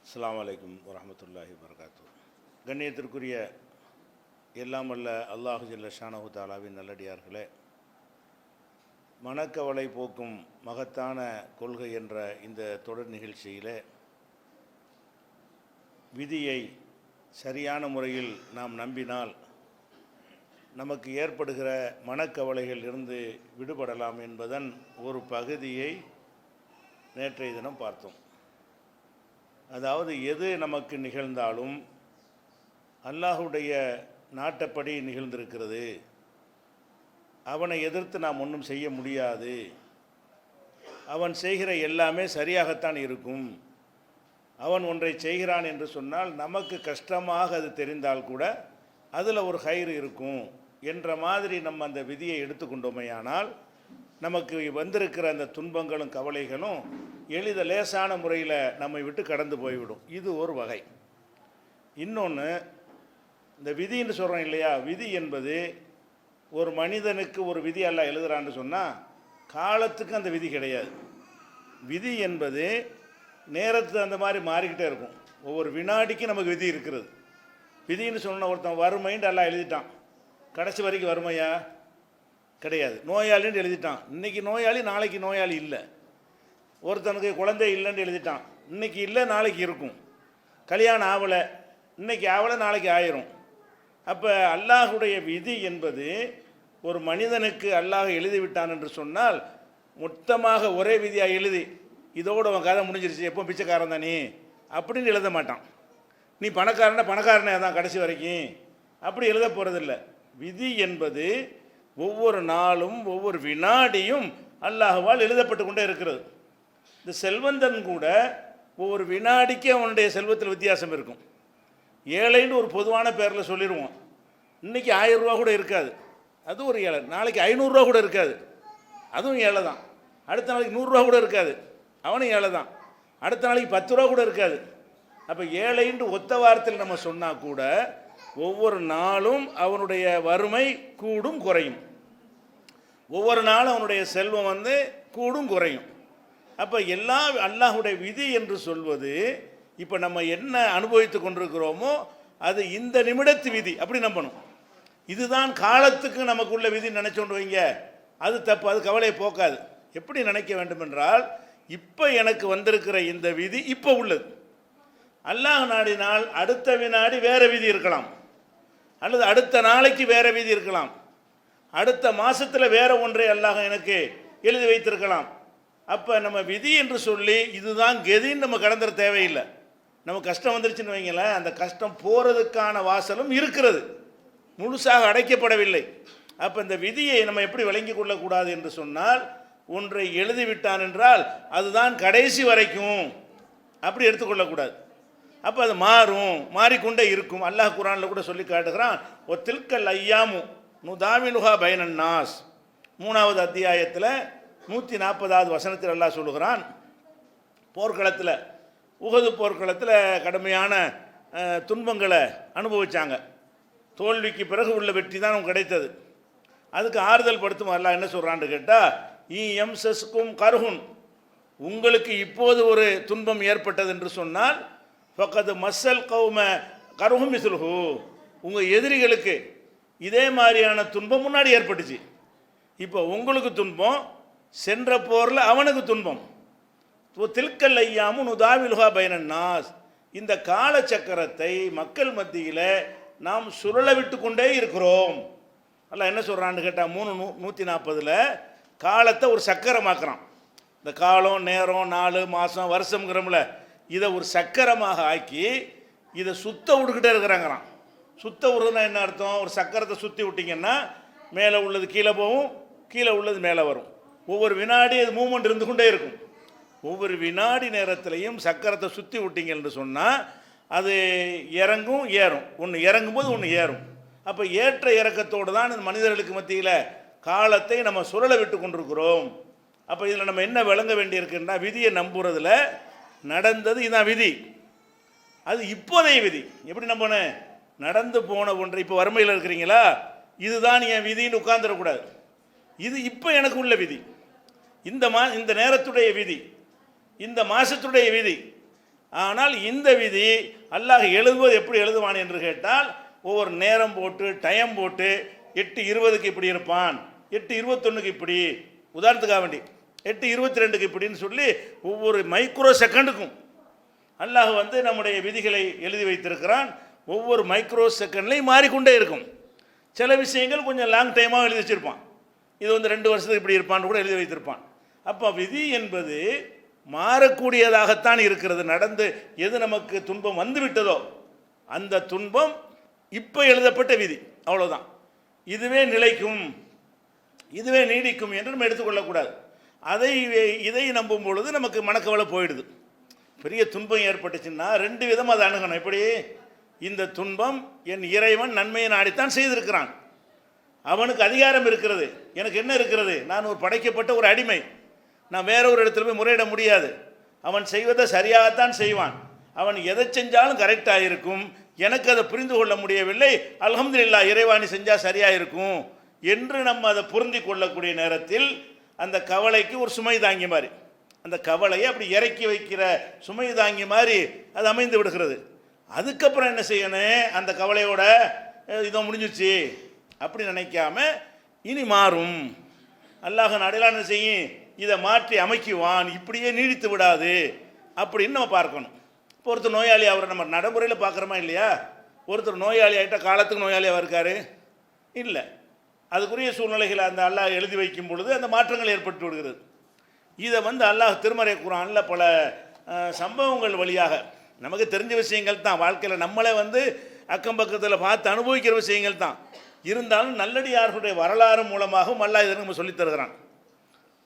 அஸ்ஸலாமு அலைக்கும் வரஹ்மத்துல்லாஹி வபரகாத்து. கண்ணியத்திற்குரிய எல்லாம் வல்ல அல்லாஹு ஜல்ல ஷானஹு தஆலாவின் நல்லடியார்களே, மனக்கவலை போக்கும் மகத்தான கொள்கை என்ற இந்த தொடர் நிகழ்ச்சியிலே விதியை சரியான முறையில் நாம் நம்பினால் நமக்கு ஏற்படுகிற மனக்கவலைகள் இருந்து விடுபடலாம் என்பதன் ஒரு பகுதியை நேற்றைய தினம் பார்த்தோம். அதாவது எது நமக்கு நிகழ்ந்தாலும் அல்லாஹுடைய நாட்டப்படி நிகழ்ந்திருக்கிறது, அவனை எதிர்த்து நாம் ஒன்றும் செய்ய முடியாது, அவன் செய்கிற எல்லாமே சரியாகத்தான் இருக்கும். அவன் ஒன்றை செய்கிறான் என்று சொன்னால் நமக்கு கஷ்டமாக அது தெரிந்தால் கூட அதில் ஒரு கயிறு இருக்கும் என்ற மாதிரி நம்ம அந்த விதியை எடுத்துக்கொண்டோமையானால் நமக்கு வந்திருக்கிற அந்த துன்பங்களும் கவலைகளும் லேசான முறையில் நம்மை விட்டு கடந்து போய்விடும். இது ஒரு வகை. இன்னொன்று, இந்த விதின்னு சொல்கிறோம் இல்லையா, விதி என்பது ஒரு மனிதனுக்கு ஒரு விதி எல்லாம் எழுதுறான்னு சொன்னால் காலத்துக்கு அந்த விதி கிடையாது. விதி என்பது நேரத்து அந்த மாதிரி மாறிக்கிட்டே இருக்கும். ஒவ்வொரு வினாடிக்கும் நமக்கு விதி இருக்கிறது. விதின்னு சொன்ன ஒருத்தன் வறுமைன்ட்டு எல்லாம் எழுதிட்டான், கடைசி வரைக்கும் வறுமையா கிடையாது. நோயாளின்னு எழுதிட்டான், இன்றைக்கி நோயாளி நாளைக்கு நோயாளி இல்லை. ஒருத்தனுக்கு குழந்தை இல்லைன்னு எழுதிட்டான், இன்றைக்கி இல்லை நாளைக்கு இருக்கும். கல்யாணம் ஆகலை, இன்றைக்கி ஆகலை நாளைக்கு ஆயிரும். அப்போ அல்லாஹுடைய விதி என்பது ஒரு மனிதனுக்கு அல்லாஹ் எழுதிவிட்டான் என்று சொன்னால் மொத்தமாக ஒரே விதியாக எழுதி இதோடு அவன் கதை முடிஞ்சிருச்சு, எப்போ பிச்சைக்காரன் தானே அப்படின்னு எழுத மாட்டான். நீ பணக்காரனே தான் கடைசி வரைக்கும் அப்படி எழுத போகிறதில்ல. விதி என்பது ஒவ்வொரு நாளும் ஒவ்வொரு வினாடியும் அல்லாஹ்வால் எழுதப்பட்டு கொண்டே இருக்கிறது. இந்த செல்வந்தன் கூட ஒவ்வொரு வினாடிக்கு அவனுடைய செல்வத்தில் வித்தியாசம் இருக்கும். ஏழைன்னு ஒரு பொதுவான பேரில் சொல்லிடுவோம். இன்றைக்கி 1000 ரூபா கூட இருக்காது, அது ஒரு ஏழை. நாளைக்கு 500 ரூபா கூட இருக்காது, அதுவும் ஏழை தான். அடுத்த நாளைக்கு 100 ரூபா கூட இருக்காது, அவனும் ஏழை தான். அடுத்த நாளைக்கு 10 ரூபா கூட இருக்காது. அப்போ ஏழைன்னு ஒத்த வாரத்தில் நம்ம சொன்னால் கூட ஒவ்வொரு நாளும் அவனுடைய வறுமை கூடும் குறையும், ஒவ்வொரு நாளும் அவனுடைய செல்வம் கூடும் குறையும். அப்போ எல்லாம் அல்லாஹுடைய விதி என்று சொல்வது, இப்போ நம்ம என்ன அனுபவித்து கொண்டிருக்கிறோமோ அது இந்த நிமிடத்து விதி அப்படி நம்பணும். இதுதான் காலத்துக்கு நமக்குள்ள விதி நினைச்சோண்டு வைங்க, அது தப்பு, அது கவலையை போக்காது. எப்படி நினைக்க வேண்டும் என்றால், இப்போ எனக்கு வந்திருக்கிற இந்த விதி இப்போ உள்ளது. அல்லாஹ் நாடினால் அடுத்த வினாடி வேறு விதி இருக்கலாம், அல்லது அடுத்த நாளைக்கு வேறு விதி இருக்கலாம், அடுத்த மாதத்தில் வேறு ஒன்றை அல்லாஹ் எனக்கு எழுதி வைத்திருக்கலாம். அப்போ நம்ம விதி என்று சொல்லி இதுதான் கதின்னு நம்ம கடந்துட தேவையில்லை. நம்ம கஷ்டம் வந்துருச்சுன்னு வைங்களேன், அந்த கஷ்டம் போகிறதுக்கான வாசலும் இருக்கிறது, முழுசாக அடைக்கப்படவில்லை. அப்போ இந்த விதியை நம்ம எப்படி விளங்கி கொள்ளக்கூடாது என்று சொன்னால், ஒன்றை எழுதிவிட்டான் என்றால் அதுதான் கடைசி வரைக்கும் அப்படி எடுத்துக்கொள்ளக்கூடாது. அப்போ அது மாறும், மாறிக்கொண்டே இருக்கும். அல்லாஹ் குர்ஆனில் கூட சொல்லி காட்டுகிறான், ஒ தில்கல் ஐயாமு நுதாவிலுஹா பைனன் நாஸ். 3வது அத்தியாயத்தில் 140வது வசனத்தில் அல்லாஹ் சொல்லுகிறான், போர்க்களத்தில், உஹது போர்க்களத்தில் கடுமையான துன்பங்களை அனுபவித்தாங்க. தோல்விக்கு பிறகு உள்ள வெற்றி தான் அவங்க கிடைத்தது. அதுக்கு ஆறுதல் படுத்தும் அல்லாஹ் என்ன சொல்கிறான்னு கேட்டால், எம்சஸ்கும் கருகுன், உங்களுக்கு இப்போது ஒரு துன்பம் ஏற்பட்டது என்று சொன்னால் ஃபக்கது மஸ்ஸல் கௌம கருகும் மிஸ்லுஹு, உங்கள் எதிரிகளுக்கு இதே மாதிரியான துன்பம் முன்னாடி ஏற்பட்டுச்சு. இப்போ உங்களுக்கு துன்பம், சென்ற போரில் அவனுக்கு துன்பம். தில்கல் ஐயாமு நுதாவிலுஹா பைனன் நாஸ், இந்த காலச்சக்கரத்தை மக்கள் மத்தியில் நாம் சுழல விட்டு கொண்டே இருக்கிறோம். அல்ல என்ன சொல்கிறான்னு கேட்டால், 3:140 காலத்தை ஒரு சக்கரமாக்குறான். இந்த காலம், நேரம், நாள், மாதம், வருஷங்கிறோம்ல, இதை ஒரு சக்கரமாக ஆக்கி இதை சுத்த விட்டுக்கிட்டே இருக்கிறாங்கிறான். சுத்த விடுறதுனா என்ன அர்த்தம்? ஒரு சக்கரத்தை சுற்றி விட்டிங்கன்னா மேலே உள்ளது கீழே போகும், கீழே உள்ளது மேலே வரும். ஒவ்வொரு வினாடி அது மூமெண்ட் இருந்து கொண்டே இருக்கும். ஒவ்வொரு வினாடி நேரத்திலையும் சக்கரத்தை சுற்றி விட்டிங்கன்னு சொன்னால் அது இறங்கும் ஏறும், ஒன்று இறங்கும் போது ஒன்று ஏறும். அப்போ ஏற்ற இறக்கத்தோடு தான் இந்த மனிதர்களுக்கு மத்தியில் காலத்தை நம்ம சுழல விட்டு கொண்டிருக்கிறோம். அப்போ இதில் நம்ம என்ன விளங்க வேண்டியிருக்குன்னா, விதியை நம்புறதுல நடந்தது இதுதான் விதி, அது இப்போதைய விதி. எப்படி நம்பணும்? நடந்து போன ஒன்றை, இப்போ வறுமையில் இருக்கிறீங்களா, இதுதான் என் விதின்னு உட்கார்ந்துடக்கூடாது. இது இப்போ எனக்கு உள்ள விதி, இந்த நேரத்துடைய விதி, இந்த மாதத்துடைய விதி. ஆனால் இந்த விதி அல்லாஹ் எழுதுவது எப்படி எழுதுவான் என்று கேட்டால் ஒவ்வொரு நேரம் போட்டு டைம் போட்டு 8:20க்கு இப்படி இருப்பான், 8:21க்கு இப்படி, உதாரணத்துக்காக வேண்டி 8:22க்கு இப்படின்னு சொல்லி ஒவ்வொரு மைக்ரோ செகண்டுக்கும் அல்லாஹ் வந்து நம்முடைய விதிகளை எழுதி வைத்திருக்கிறான். ஒவ்வொரு மைக்ரோ செகண்ட்லையும் மாறிக்கொண்டே இருக்கும். சில விஷயங்கள் கொஞ்சம் லாங் டைமாக எழுதி வச்சுருப்பான். இது வந்து 2 வருஷத்துக்கு இப்படி இருப்பான்னு கூட எழுதி வைத்திருப்பான். அப்போ விதி என்பது மாறக்கூடியதாகத்தான் இருக்கிறது. நடந்து எது நமக்கு துன்பம் வந்து விட்டதோ அந்த துன்பம் இப்போ எழுதப்பட்ட விதி, அவ்வளோதான். இதுவே நிலைக்கும், இதுவே நீடிக்கும் என்று நம்ம எடுத்துக்கொள்ளக்கூடாது. இதை நம்பும் பொழுது நமக்கு மனக்கவலை போயிடுது. பெரிய துன்பம் ஏற்பட்டுச்சுன்னா 2 விதமாக அதை அணுகணும். எப்படி? இந்த துன்பம் என் இறைவன் நன்மையை நாடித்தான் செய்திருக்கிறான், அவனுக்கு அதிகாரம் இருக்கிறது, எனக்கு என்ன இருக்கிறது? நான் ஒரு படைக்கப்பட்ட ஒரு அடிமை, நான் வேற ஒரு இடத்துல போய் முறையிட முடியாது. அவன் செய்வதை சரியாகத்தான் செய்வான், அவன் எதை செஞ்சாலும் கரெக்டாக இருக்கும். எனக்கு அதை புரிந்து கொள்ள முடியவில்லை, அல்ஹம்துலில்லாஹ் இறைவாணி செஞ்சால் சரியாக இருக்கும் என்று நம்ம அதை பொருந்தி கொள்ளக்கூடிய நேரத்தில் அந்த கவலைக்கு ஒரு சுமை தாங்கி மாதிரி, அந்த கவலையை அப்படி இறக்கி வைக்கிற சுமை தாங்கி மாதிரி அது அமைந்து விடுகிறது. அதுக்கப்புறம் என்ன செய்யணும்? அந்த கவலையோட இதோ முடிஞ்சிச்சு அப்படி நினைக்காம இனி மாறும், அல்லாஹ் நாடிலாம் என்ன செய்யும், இதை மாற்றி அமைக்குவான், இப்படியே நீடித்து விடாது அப்படின்னு நம்ம பார்க்கணும். இப்போ ஒருத்தர் நோயாளி, அவரை நம்ம நடைமுறையில் பார்க்குறோமா இல்லையா? ஒருத்தர் நோயாளி ஆகிட்ட காலத்துக்கு நோயாளியாக இருக்காரு இல்லை, அதுக்குரிய சூழ்நிலைகளை அந்த அல்லாஹ் எழுதி வைக்கும் பொழுது அந்த மாற்றங்கள் ஏற்பட்டு விடுகிறது. இதை வந்து அல்லாஹ் திருமறை குர்ஆனில் பல சம்பவங்கள் வழியாக நமக்கு தெரிஞ்ச விஷயங்கள் தான், வாழ்க்கையில் நம்மளே வந்து அக்கம் பக்கத்தில் பார்த்து அனுபவிக்கிற விஷயங்கள் தான் இருந்தாலும் நல்லடியார்களுடைய வரலாறு மூலமாகவும் அல்லாஹ் இதை நம்ம சொல்லித் தருகிறான்.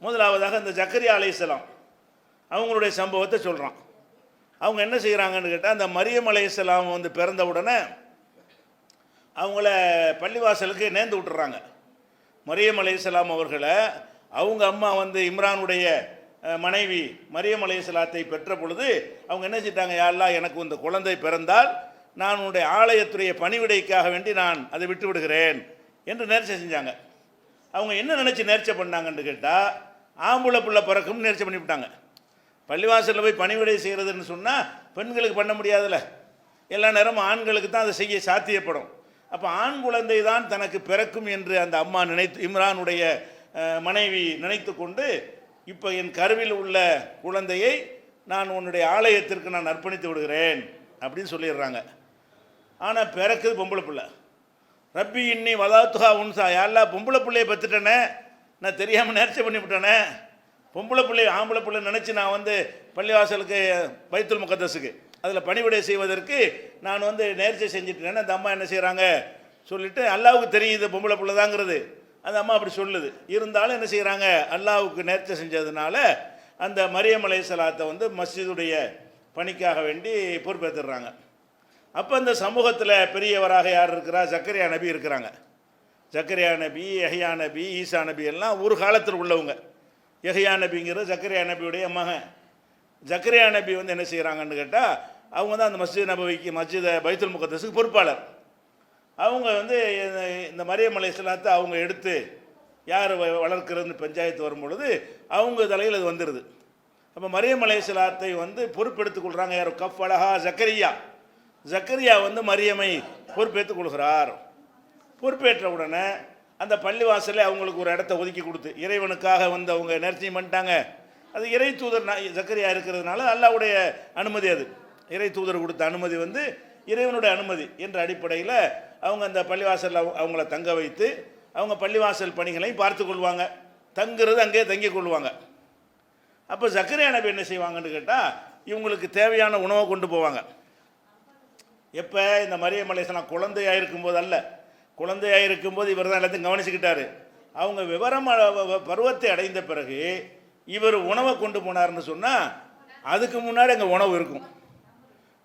முதலாவதாக இந்த ஜக்கரியா அலைஹிஸ்ஸலாம் அவங்களுடைய சம்பவத்தை சொல்கிறான். அவங்க என்ன செய்கிறாங்கன்னு கேட்டால், அந்த மரியம் அலைஹிஸ்ஸலாம் வந்து பிறந்த உடனே அவங்கள பள்ளிவாசலுக்கு நேர்ந்து விட்டுறாங்க. மரியம் அலைஹிஸ்ஸலாம் அவர்களை அவங்க அம்மா வந்து இம்ரானுடைய மனைவி மரியம் அலைஹிஸ்ஸலாத்தை பெற்ற பொழுது அவங்க என்ன செஞ்சிட்டாங்க, யா அல்லாஹ் எனக்கு இந்த குழந்தை பிறந்தால் நான் உன்னுடைய ஆலயத்துடைய பணிவிடைக்காக வேண்டி நான் அதை விட்டு விடுகிறேன் என்று நேர்ச்சை செஞ்சாங்க. அவங்க என்ன நினச்சி நேர்ச்சை பண்ணாங்கன்னு கேட்டால், ஆம்பளை பிள்ளை பிறக்கும்னு நேர்ச்சை பண்ணிவிட்டாங்க. பள்ளிவாசலில் போய் பணிவிடை செய்கிறதுன்னு சொன்னால் பெண்களுக்கு பண்ண முடியாதுல்ல, எல்லா நேரமும் ஆண்களுக்கு தான் அதை செய்ய சாத்தியப்படும். அப்போ ஆண் குழந்தை தான் தனக்கு பிறக்கும் என்று அந்த அம்மா இம்ரானுடைய மனைவி நினைத்து கொண்டு, இப்போ என் கருவில் உள்ள குழந்தையை நான் உன்னுடைய ஆலயத்திற்கு நான் அர்ப்பணித்து விடுகிறேன் அப்படின்னு சொல்லிடுறாங்க. ஆனால் பிறக்குது பொம்பளை பிள்ளை. ரப்பி இன்னி வதாத்துஹா உன்சா, யாரெல்லாம் பொம்பளை பிள்ளையை பத்துட்டேனே, நான் தெரியாமல் நேர்ச்சை பண்ணிவிட்டேனே, பொம்பளை பிள்ளை ஆம்பளை பிள்ளை நினச்சி நான் வந்து பள்ளிவாசலுக்கு பைத்துல் முகத்தஸுக்கு அதில் பணிவிடை செய்வதற்கு நான் வந்து நேர்ச்சை செஞ்சுட்டேன்னு அந்த அம்மா என்ன செய்கிறாங்க சொல்லிவிட்டு, அல்லாவுக்கு தெரியுது பொம்பளை பிள்ளை தாங்கிறது, அந்த அம்மா அப்படி சொல்லுது. இருந்தாலும் என்ன செய்கிறாங்க, அல்லாவுக்கு நேர்ச்சை செஞ்சதுனால அந்த மரியம் அலைஹிஸ்ஸலாத்தை வந்து மஸ்ஜிதுடைய பணிக்காக வேண்டி பொறுப்பேற்றுறாங்க. அப்போ அந்த சமூகத்தில் பெரியவராக யார் இருக்கிறா, ஜக்கரியா நபி இருக்கிறாங்க. ஜக்கரியா நபி, யஹ்யா நபி, ஈசா நபி எல்லாம் ஒரு காலத்தில் உள்ளவங்க. யஹ்யா நபிங்கிறது ஜக்கரியா நபியுடைய மகன். ஜக்கரியா நபி வந்து என்ன செய்கிறாங்கன்னு கேட்டால், அவங்க தான் அந்த மஸ்ஜித் நபவிக்கு மஸ்ஜிதை பைத்துல் முகத்தஸுக்கு பொறுப்பாளர். அவங்க வந்து இந்த மரியம் அலைஹிஸ்ஸலாத்தை அவங்க எடுத்து யார் வளர்க்கிறதுன்னு பஞ்சாயத்து வரும்பொழுது அவங்க தலையில் அது வந்துடுது. அப்போ மரியம் அலைஹிஸ்ஸலாத்தை வந்து பொறுப்பெடுத்துக் கொள்கிறாங்க யார், கஃப் அலஹா ஜக்கரியா. ஜக்கரியா வந்து மரியமை பொறுப்பேற்றுக் கொள்கிறார். பொறுப்பேற்ற உடனே அந்த பள்ளிவாசலே அவங்களுக்கு ஒரு இடத்த ஒதுக்கி கொடுத்து, இறைவனுக்காக வந்து அவங்க நேர்ச்சையும் பண்ணிட்டாங்க. அது இறை தூதர் ஜக்கரியா இருக்கிறதுனால அல்லாஹ்வுடைய அனுமதி, அது இறை தூதர் கொடுத்த அனுமதி வந்து இறைவனுடைய அனுமதி என்ற அடிப்படையில் அவங்க அந்த பள்ளிவாசலில் அவங்கள தங்க வைத்து அவங்க பள்ளிவாசல் பணிகளையும் பார்த்து கொள்வாங்க, தங்குறது அங்கேயே தங்கி கொள்வாங்க. அப்போ ஜக்கரியா நபி என்ன செய்வாங்கன்னு கேட்டால், இவங்களுக்கு தேவையான உணவை கொண்டு போவாங்க. எப்போ இந்த மரியம் அலைஹிஸ்ஸலாம் குழந்தையாக இருக்கும்போது அல்ல, குழந்தையாக இருக்கும்போது இவர் தான் எல்லாத்தையும் கவனிச்சுக்கிட்டாரு. அவங்க விவரம் பருவத்தை அடைந்த பிறகு இவர் உணவை கொண்டு போனார்னு சொன்னால் அதுக்கு முன்னாடி அங்கே உணவு இருக்கும்.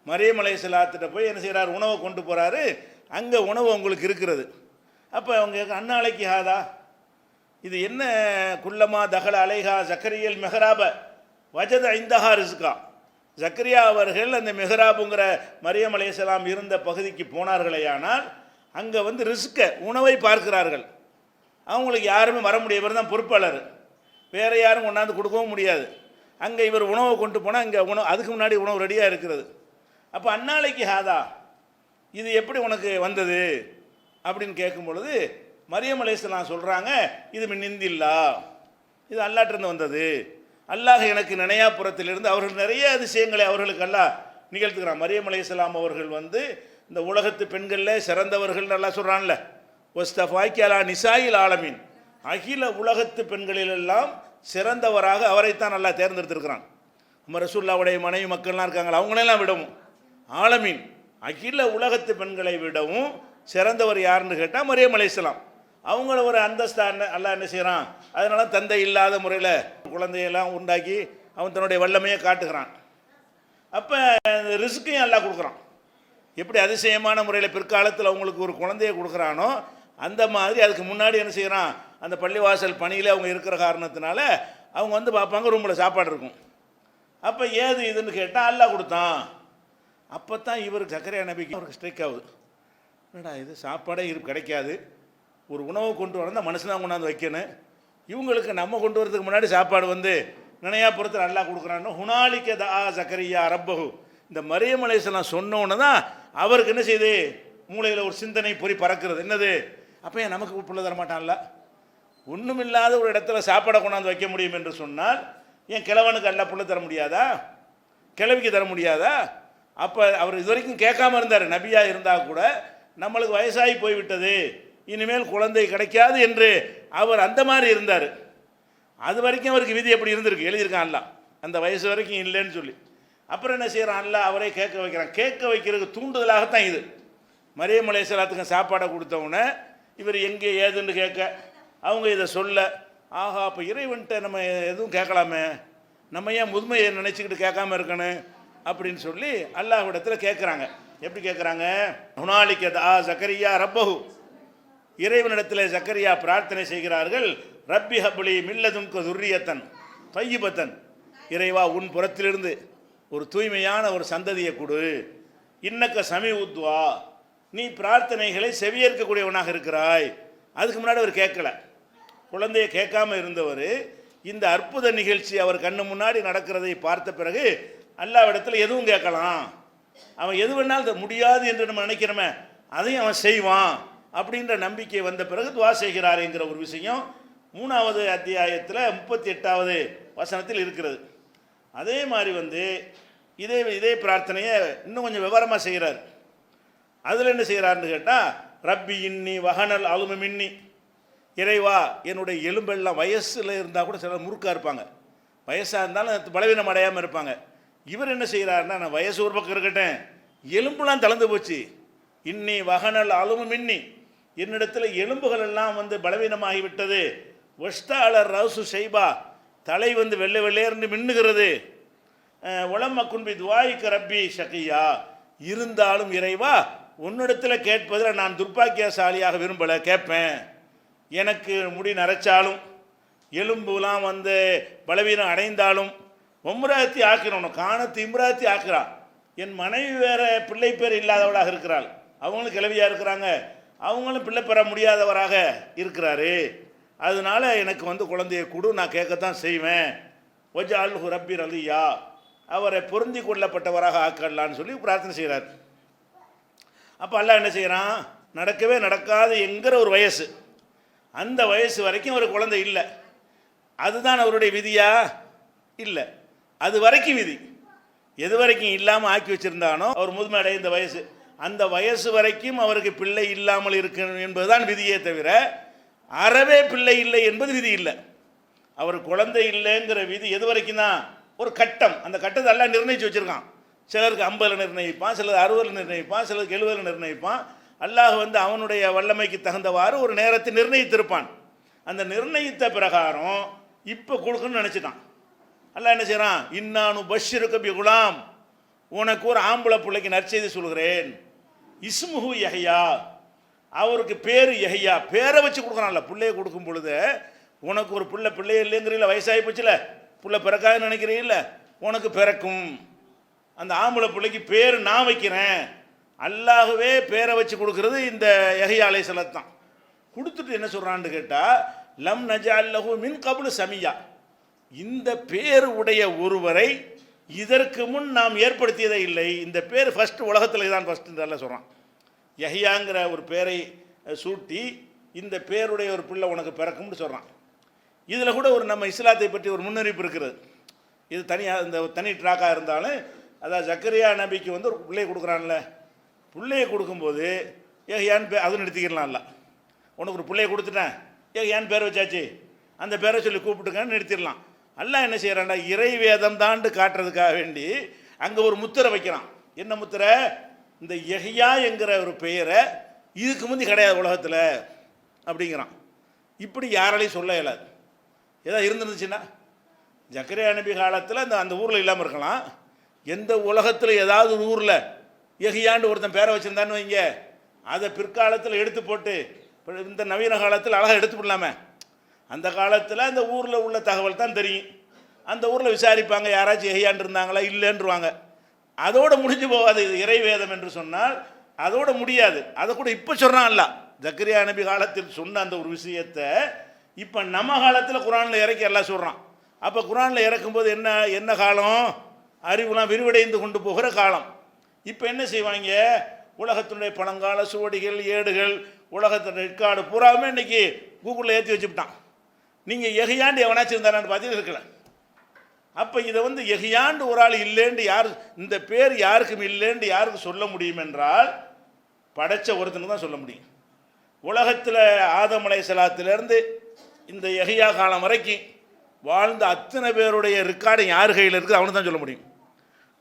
மரியம் அலைஹிஸ்ஸலாத்திட்ட போய் என்ன செய்கிறார், உணவை கொண்டு போகிறாரு. அங்கே உணவு உங்களுக்கு இருக்கிறது. அப்போ அவங்க அன்னாளைக்கு ஹாதா, இது என்ன, குல்லமா தகல அலைஹா ஜக்கரியல் மெஹராப வஜத ஐந்தஹா ரிஸ்கா. ஜக்கரியா அவர்கள் அந்த மெஹராபுங்கிற மரியம் அலைஹிஸ்ஸலாம் இருந்த பகுதிக்கு போனார்களேயானால் அங்கே வந்து ரிஸ்கை உணவை பார்க்கிறார்கள். அவங்களுக்கு யாருமே வர முடியாது, இவர் தான் பொறுப்பாளர், வேறு யாரும் கொண்டாந்து கொடுக்கவும் முடியாது. அங்கே இவர் உணவை கொண்டு போனால் இங்கே உணவு அதுக்கு முன்னாடி உணவு ரெடியாக இருக்கிறது. அப்போ அன்னாளைக்கு ஹாதா இது எப்படி உனக்கு வந்தது அப்படின்னு கேட்கும் பொழுது மரியம் அலைஹிஸ்ஸலாம் சொல்கிறாங்க, இது மின்னிந்தில்லா, இது அல்லாஹ்ட்டிருந்து வந்தது. அல்லாஹ் எனக்கு நினையாப்புறத்திலிருந்து அவர்கள் நிறைய அதிசயங்களை அவர்களுக்கு அல்லாஹ் நிகழ்த்துக்கிறான். மரியம் அலைஹிஸ்ஸலாம் அவர்கள் வந்து இந்த உலகத்து பெண்களில் சிறந்தவர்கள் நல்லா சொல்கிறான்ல, ஒஸ்தஃபாக்கி அலா நிசாயில் ஆலமீன், அகில உலகத்து பெண்களிலெல்லாம் சிறந்தவராக அவரைத்தான் நல்லா தேர்ந்தெடுத்திருக்கிறான். நம்ம ரசூலுல்லாஹ்வுடைய மனைவி மக்கள்லாம் இருக்காங்களா, அவங்களெல்லாம் விடவும் ஆலமீன் அகில உலகத்து பெண்களை விடவும் சிறந்தவர் யாருன்னு கேட்டால் மரியம் அலைஹிஸ்ஸலாம். அவங்கள ஒரு அந்தஸ்தா அல்லாஹ் என்ன செய்கிறான், அதனால தந்தை இல்லாத முறையில் குழந்தையெல்லாம் உண்டாக்கி அவன் தன்னுடைய வல்லமையை காட்டுகிறான். அப்போ ரிஸ்க்கையும் அல்லாஹ் கொடுக்குறான். எப்படி அதிசயமான முறையில் பிற்காலத்தில் அவங்களுக்கு ஒரு குழந்தையை கொடுக்குறானோ அந்த மாதிரி அதுக்கு முன்னாடி என்ன செய்கிறான், அந்த பள்ளிவாசல் பணியில் அவங்க இருக்கிற காரணத்தினால அவங்க வந்து பார்ப்பாங்க, ரூமில் சாப்பாடு இருக்கும். அப்போ ஏது இதுன்னு கேட்டால் அல்லாஹ் கொடுத்தான். அப்போ தான் இவர் ஜக்கரியா நபிக்கு அவருக்கு ஸ்ட்ரைக் ஆகுது, என்னடா இது சாப்பாடே கிடைக்காது, ஒரு உணவு கொண்டு வரந்தால் மனுஷனாக கொண்டாந்து வைக்கணும், இவங்களுக்கு நம்ம கொண்டு வரதுக்கு முன்னாடி சாப்பாடு வந்து நினையாப்புறத்தில் அல்லாஹ் கொடுக்குறான்னு ஹுனாலிக்க தா ஜக்கரியா ரப்பஹு, இந்த மரியம் அலைஹிஸ்ஸலாம் சொன்னோன்னு தான் அவருக்கு என்ன செய்யுது, மூளையில் ஒரு சிந்தனை பொறி பறக்கிறது. என்னது, அப்போ ஏன் நமக்கு பிள்ளை தர மாட்டான்ல, ஒன்றுமில்லாத ஒரு இடத்துல சாப்பாடை கொண்டாந்து வைக்க முடியும் என்று சொன்னால் ஏன் கிழவனுக்கு அல்லாஹ் பிள்ளை தர முடியாதா, கிழவிக்கு தர முடியாதா? அப்போ அவர் இது வரைக்கும் கேட்காம இருந்தார், நபியாக இருந்தால் கூட நம்மளுக்கு வயசாகி போய்விட்டது, இனிமேல் குழந்தை கிடைக்காது என்று அவர் அந்த மாதிரி இருந்தார். அது வரைக்கும் அவருக்கு விதி எப்படி இருந்திருக்கு எழுதியிருக்கான் அல்லாஹ், அந்த வயசு வரைக்கும் இல்லைன்னு சொல்லி. அப்புறம் என்ன செய்கிறான் அல்லாஹ், அவரே கேட்க வைக்கிறான். கேட்க வைக்கிறதுக்கு தூண்டுதலாகத்தான் இது. மரியம் அலைஹிஸ்ஸலாத்துக்கு சாப்பாடை கொடுத்தவுடனே இவர் எங்கே ஏதுன்னு கேட்க, அவங்க இதை சொல்ல, ஆஹா அப்போ இறைவன்கிட்ட நம்ம எதுவும் கேட்கலாமே, நம்ம ஏன் முதுமையை நினச்சிக்கிட்டு கேட்காம இருக்கணும் அப்படின்னு சொல்லி அல்லாஹ்விடத்தில் கேட்குறாங்க. எப்படி கேட்குறாங்க, ஹுனாலிக்க தா ஜக்கரியா ரப்பஹு, இறைவனிடத்தில் ஜக்கரியா பிரார்த்தனை செய்கிறார்கள், ரப்பி ஹப்லி மில்லதுன்க துர்ரியத்தன் தையிபத்தன், இறைவா உன் புறத்திலிருந்து ஒரு தூய்மையான ஒரு சந்ததியை கொடு, இன்னக்க சமி உத்வா, நீ பிரார்த்தனைகளை செவியேற்கக்கூடியவனாக இருக்கிறாய். அதுக்கு முன்னாடி அவர் கேட்கல, குழந்தையை கேட்காம இருந்தவர் இந்த அற்புத நிகழ்ச்சி அவர் கண்ணு முன்னாடி நடக்கிறதை பார்த்த பிறகு அல்லாஹ்விடத்தில் எதுவும் கேட்கலாம், அவன் எது வேணாலும் முடியாது என்று நம்ம நினைக்கிறோமே அதையும் அவன் செய்வான் அப்படின்ற நம்பிக்கை வந்த பிறகு துவா செய்கிறாருங்கிற ஒரு விஷயம் 3வது அத்தியாயத்தில் 38வது வசனத்தில் இருக்கிறது. அதே மாதிரி வந்து இதே பிரார்த்தனையை இன்னும் கொஞ்சம் விவரமாக செய்கிறார். அதில் என்ன செய்கிறாருன்னு கேட்டால், ரப்பி இன்னி வஹனல் அலுமு மின்னி, இறைவா என்னுடைய எலும்பெல்லாம், வயசில் இருந்தால் கூட சிலர் முறுக்காக இருப்பாங்க, வயசாக இருந்தாலும் பலவீனம் அடையாமல் இருப்பாங்க. இவர் என்ன செய்கிறாருன்னா, நான் வயசு ஒரு பக்கம் இருக்கட்டேன், எலும்புலாம் தளர்ந்து போச்சு, இன்னி வஹனல் அலுமு மின்னி, என்னிடத்தில் எலும்புகள் எல்லாம் வந்து பலவீனமாகிவிட்டது, ஒஸ்தாலர் ரவுசு ஷைபா, தலை வந்து வெள்ளை வெள்ளையர்ந்து மின்னுகிறது, உலம்ம குன்பி துவாய்க்கு ரப்பி ஷகியா, இருந்தாலும் இறைவா உன்னிடத்தில் கேட்பதில் நான் துர்பாக்கியசாலியாக விரும்பலை, கேட்பேன், எனக்கு முடி நரைச்சாலும் எலும்புலாம் வந்து பலவீனம் அடைந்தாலும் ஒம்ராத்தி ஆக்கிறோம், காணத்து இம்ராத்தி ஆக்குறான், என் மனைவி வேற பிள்ளை பேர் இல்லாதவளாக இருக்கிறாள், அவங்களும் கிளவியாக இருக்கிறாங்க, அவங்களும் பிள்ளை பெற முடியாதவராக இருக்கிறாரு, அதனால எனக்கு வந்து குழந்தையை கொடு, நான் கேட்கத்தான் செய்வேன், ஒஜால்ஹு ரப்பி ரலியா, அவரை பொருந்தி கொள்ளப்பட்டவராக ஆக்கலான்னு சொல்லி பிரார்த்தனை செய்கிறார். அப்போ அல்லாஹ் என்ன செய்கிறான், நடக்கவே நடக்காது என்கிற ஒரு வயசு, அந்த வயசு வரைக்கும் ஒரு குழந்தை இல்லை, அதுதான் அவருடைய விதியா இல்லை, அது வரைக்கும் விதி, எது வரைக்கும் இல்லாமல் ஆக்கி வச்சுருந்தானோ அவர் முதுமை அடைந்த வயசு, அந்த வயசு வரைக்கும் அவருக்கு பிள்ளை இல்லாமல் இருக்கணும் என்பதுதான் விதியே தவிர அறவே பிள்ளை இல்லை என்பது விதி இல்லை. அவர் குழந்தை இல்லைங்கிற விதி எது வரைக்கும் தான், ஒரு கட்டம், அந்த கட்டத்தை எல்லாம் நிர்ணயித்து வச்சுருக்கான். சிலருக்கு 50 நிர்ணயிப்பான், சிலர் 60 நிர்ணயிப்பான், சிலருக்கு 70 நிர்ணயிப்பான். அல்லாஹ் வந்து அவனுடைய வல்லமைக்கு தகுந்தவாறு ஒரு நேரத்தை நிர்ணயித்திருப்பான். அந்த நிர்ணயித்த பிரகாரம் இப்போ கொடுக்கணும்னு நினச்சிட்டான். அல்லாஹ் என்ன செய்கிறான், இன்னானு பஷ்ஷிருக்க பி குலாம், உனக்கு ஒரு ஆம்பளை பிள்ளைக்கு நற்செய்தி சொல்கிறேன், இஸ்முஹு யஹ்யா, அவருக்கு பேர் யஹ்யா, பேரை வச்சு கொடுக்குறான்ல. பிள்ளையை கொடுக்கும் பொழுது உனக்கு ஒரு பிள்ளை இல்லைங்கிறீங்கள, வயசாகி போச்சுல, பிள்ளை பிறக்காதுன்னு நினைக்கிறீங்கள, உனக்கு பிறக்கும், அந்த ஆம்பளை பிள்ளைக்கு பேர் நான் வைக்கிறேன். அல்லாஹ்வே பேரை வச்சு கொடுக்கறது இந்த யஹ்யா அலைஹிஸ்ஸலாம் தான். கொடுத்துட்டு என்ன சொல்கிறான்னு கேட்டால், லம் நஜஅல் லஹு மின் கப்லு சமியா, இந்த பேர் உடைய ஒருவரை இதற்கு முன் நாம் ஏற்படுத்தியதே இல்லை. இந்த பேர் ஃபஸ்ட்டு உலகத்தில் தான் ஃபஸ்ட்டு நல்லா சொல்கிறான். யஹ்யாங்கிற ஒரு பேரை சூட்டி இந்த பேருடைய ஒரு பிள்ளை உனக்கு பிறக்கும்னு சொல்கிறான். இதில் கூட ஒரு நம்ம இஸ்லாத்தை பற்றி ஒரு முன்னறிவிப்பு இருக்கிறது. இது தனியாக இந்த தனி ட்ராக்காக இருந்தாலும், அதாவது ஜக்கரியா நபிக்கு வந்து ஒரு பிள்ளையை கொடுக்குறான்ல, பிள்ளையை கொடுக்கும்போது யஹ்யான்னு அதுவும் நிறுத்திக்கிறலாம்ல. உனக்கு ஒரு பிள்ளையை கொடுத்துட்டேன், யஹ்யான்னு பேர் வச்சாச்சு, அந்த பேரை சொல்லி கூப்பிட்டுங்கன்னு நிறுத்திடலாம். அல்லாஹ் என்ன செய்கிறான்டா, இறை வேதம் தாண்டு காட்டுறதுக்காக வேண்டி அங்கே ஒரு முத்திரை வைக்கிறான். என்ன முத்திரை? இந்த யஹ்யா என்கிற ஒரு பெயரை இதுக்கு முந்தி கிடையாது உலகத்தில் அப்படிங்கிறான். இப்படி யாராலையும் சொல்ல இயலாது. ஏதாவது இருந்துருந்துச்சுன்னா ஜக்கரியா நபி காலத்தில் அந்த ஊரில் இல்லாமல் இருக்கலாம். எந்த உலகத்தில் ஏதாவது ஒரு ஊரில் யஹ்யான்னு ஒருத்தன் பேரை வச்சுருந்தான்னு வைங்க, அதை பிற்காலத்தில் எடுத்து போட்டு இந்த நவீன காலத்தில் அழகாக எடுத்து விடலாமே. அந்த காலத்தில் அந்த ஊரில் உள்ள தகவல் தான் தெரியும். அந்த ஊரில் விசாரிப்பாங்க, யாராச்சும் யஹ்யான்னு இருந்தாங்களா இல்லைன்றுவாங்க. அதோடு முடிஞ்சு போகாது. இது இறை வேதம் என்று சொன்னால் அதோடு முடியாது. அதை கூட இப்போ சொல்கிறான்ல, ஜக்கரியா நபி காலத்தில் சொன்ன அந்த ஒரு விஷயத்தை இப்போ நம்ம காலத்தில் குரானில் இறக்கி எல்லாம் சொல்கிறான். அப்போ குரானில் இறக்கும்போது என்ன என்ன காலம்? அறிவுலாம் விரிவடைந்து கொண்டு போகிற காலம். இப்போ என்ன செய்வாங்க, உலகத்தினுடைய பழங்கால சுவடிகள், ஏடுகள், உலகத்தின் ரெக்கார்டு பூராவுமே இன்றைக்கி கூகுளில் ஏற்றி வச்சுக்கிட்டான். நீங்கள் யஹ்யாண்டு எவனாச்சும் இருந்தானு பார்த்தீங்கன்னா இருக்கல. அப்போ இதை வந்து யஹ்யாண்டு ஒரு ஆள் இல்லைன்னு யார், இந்த பேர் யாருக்கும் இல்லைன்னு யாருக்கு சொல்ல முடியும் என்றால் படைச்ச ஒருத்தனுக்கு தான் சொல்ல முடியும். உலகத்தில் ஆதம் அலைஹிஸ்ஸலாத்திலிருந்து இந்த யஹ்யா காலம் வரைக்கும் வாழ்ந்த அத்தனை பேருடைய ரெக்கார்டு யார் கையில் இருக்குது அவனு தான் சொல்ல முடியும்.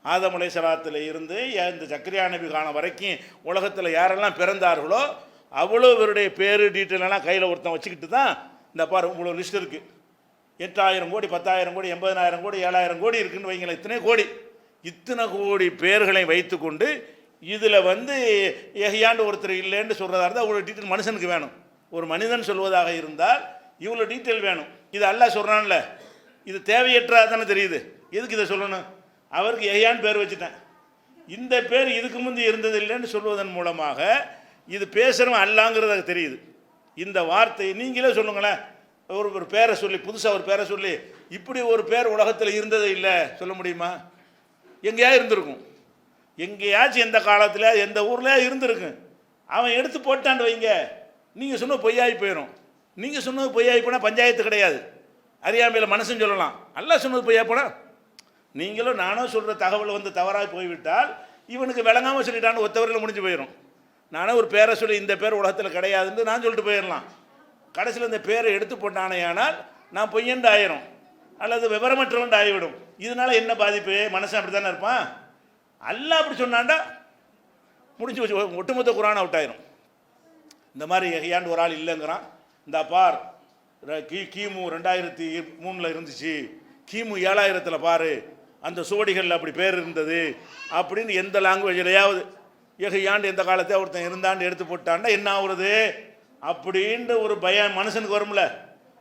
ஆதம் அலைஹிஸ்ஸலாத்தில் இருந்து இந்த ஜக்கரியா நபி காலம் வரைக்கும் உலகத்தில் யாரெல்லாம் பிறந்தார்களோ அவ்வளோ பேருடைய பேர் டீட்டெயிலெல்லாம் கையில் ஒருத்தன் வச்சுக்கிட்டு தான் இந்த பாரு இவ்வளோ லிஸ்ட் இருக்குது. 8000 கோடி, 10,000 கோடி, 80,000 கோடி, 7,000 கோடி இருக்குன்னு வைங்களேன். இத்தனை கோடி பேர்களை வைத்து கொண்டு இதில் வந்து யஹ்யாண்டு ஒருத்தர் இல்லைன்னு சொல்கிறதா இருந்தால் அவ்வளோ டீட்டெயில் மனுஷனுக்கு வேணும். ஒரு மனிதன் சொல்வதாக இருந்தால் இவ்வளோ டீட்டெயில் வேணும். இது அல்லாஹ் சொல்கிறான்ல, இது தேவையற்றதாக தானே தெரியுது. எதுக்கு இதை சொல்லணும்? அவருக்கு யஹ்யான்னு பேர் வச்சுட்டேன், இந்த பேர் இதுக்கு முந்தி இருந்தது இல்லைன்னு சொல்வதன் மூலமாக இது பேசுகிறவன் அல்லாங்கிறது தெரியுது. இந்த வார்த்தை நீங்களே சொல்லுங்களேன். ஒரு பேரை சொல்லி, புதுசாக ஒரு பேரை சொல்லி, இப்படி ஒரு பேர் உலகத்தில் இருந்ததே இல்லை சொல்ல முடியுமா? எங்கேயா இருந்திருக்கும், எங்கேயாச்சும் எந்த காலத்தில் எந்த ஊரில் இருந்திருக்கு. அவன் எடுத்து போட்டான்னு வைங்க, நீங்கள் சொன்ன பொய்யாகி போயிடும். நீங்கள் சொன்னது பொய்யாகி போனால் பஞ்சாயத்து கிடையாது, அறியாமையில் மனசுன்னு சொல்லலாம். அல்லாஹ் சொன்னது பொய்யா போனால் நீங்களும் நானும் சொல்கிற தகவல் வந்து தவறாக போய்விட்டால் இவனுக்கு விளங்காமல் சொல்லிட்டான்னு ஒத்தவரையில் முடிஞ்சு போயிடும். நானும் ஒரு பேரை சொல்லி இந்த பேர் உலகத்தில் கிடையாதுன்னு நான் சொல்லிட்டு போயிடலாம். கடைசியில் இந்த பேரை எடுத்து போட்டானே ஆனால் நான் பொய்யண்டு ஆயிரும் அல்லது விவரமற்றவன் ஆகிவிடும். இதனால் என்ன பாதிப்பு? மனுஷன் அப்படி தானே இருப்பான். அல்லாஹ் அப்படி சொன்னான்டா முடிஞ்சு வச்சு ஒட்டுமொத்த குரான் அவுட் ஆயிரும். இந்த மாதிரி யஹ்யாண்டு ஒரு ஆள் இல்லைங்கிறான். இந்த பார் கிமு 2003 இருந்துச்சு, கிமு 7000 பாரு அந்த சுவடிகளில் அப்படி பேர் இருந்தது அப்படின்னு எந்த லாங்குவேஜ்லையாவது யஹ்யாண்டு எந்த காலத்தையும் ஒருத்தன் இருந்தாண்டு எடுத்து போட்டான்னா என்ன ஆகுறது அப்படின்ற ஒரு பயம் மனுஷனுக்கு வரும்ல,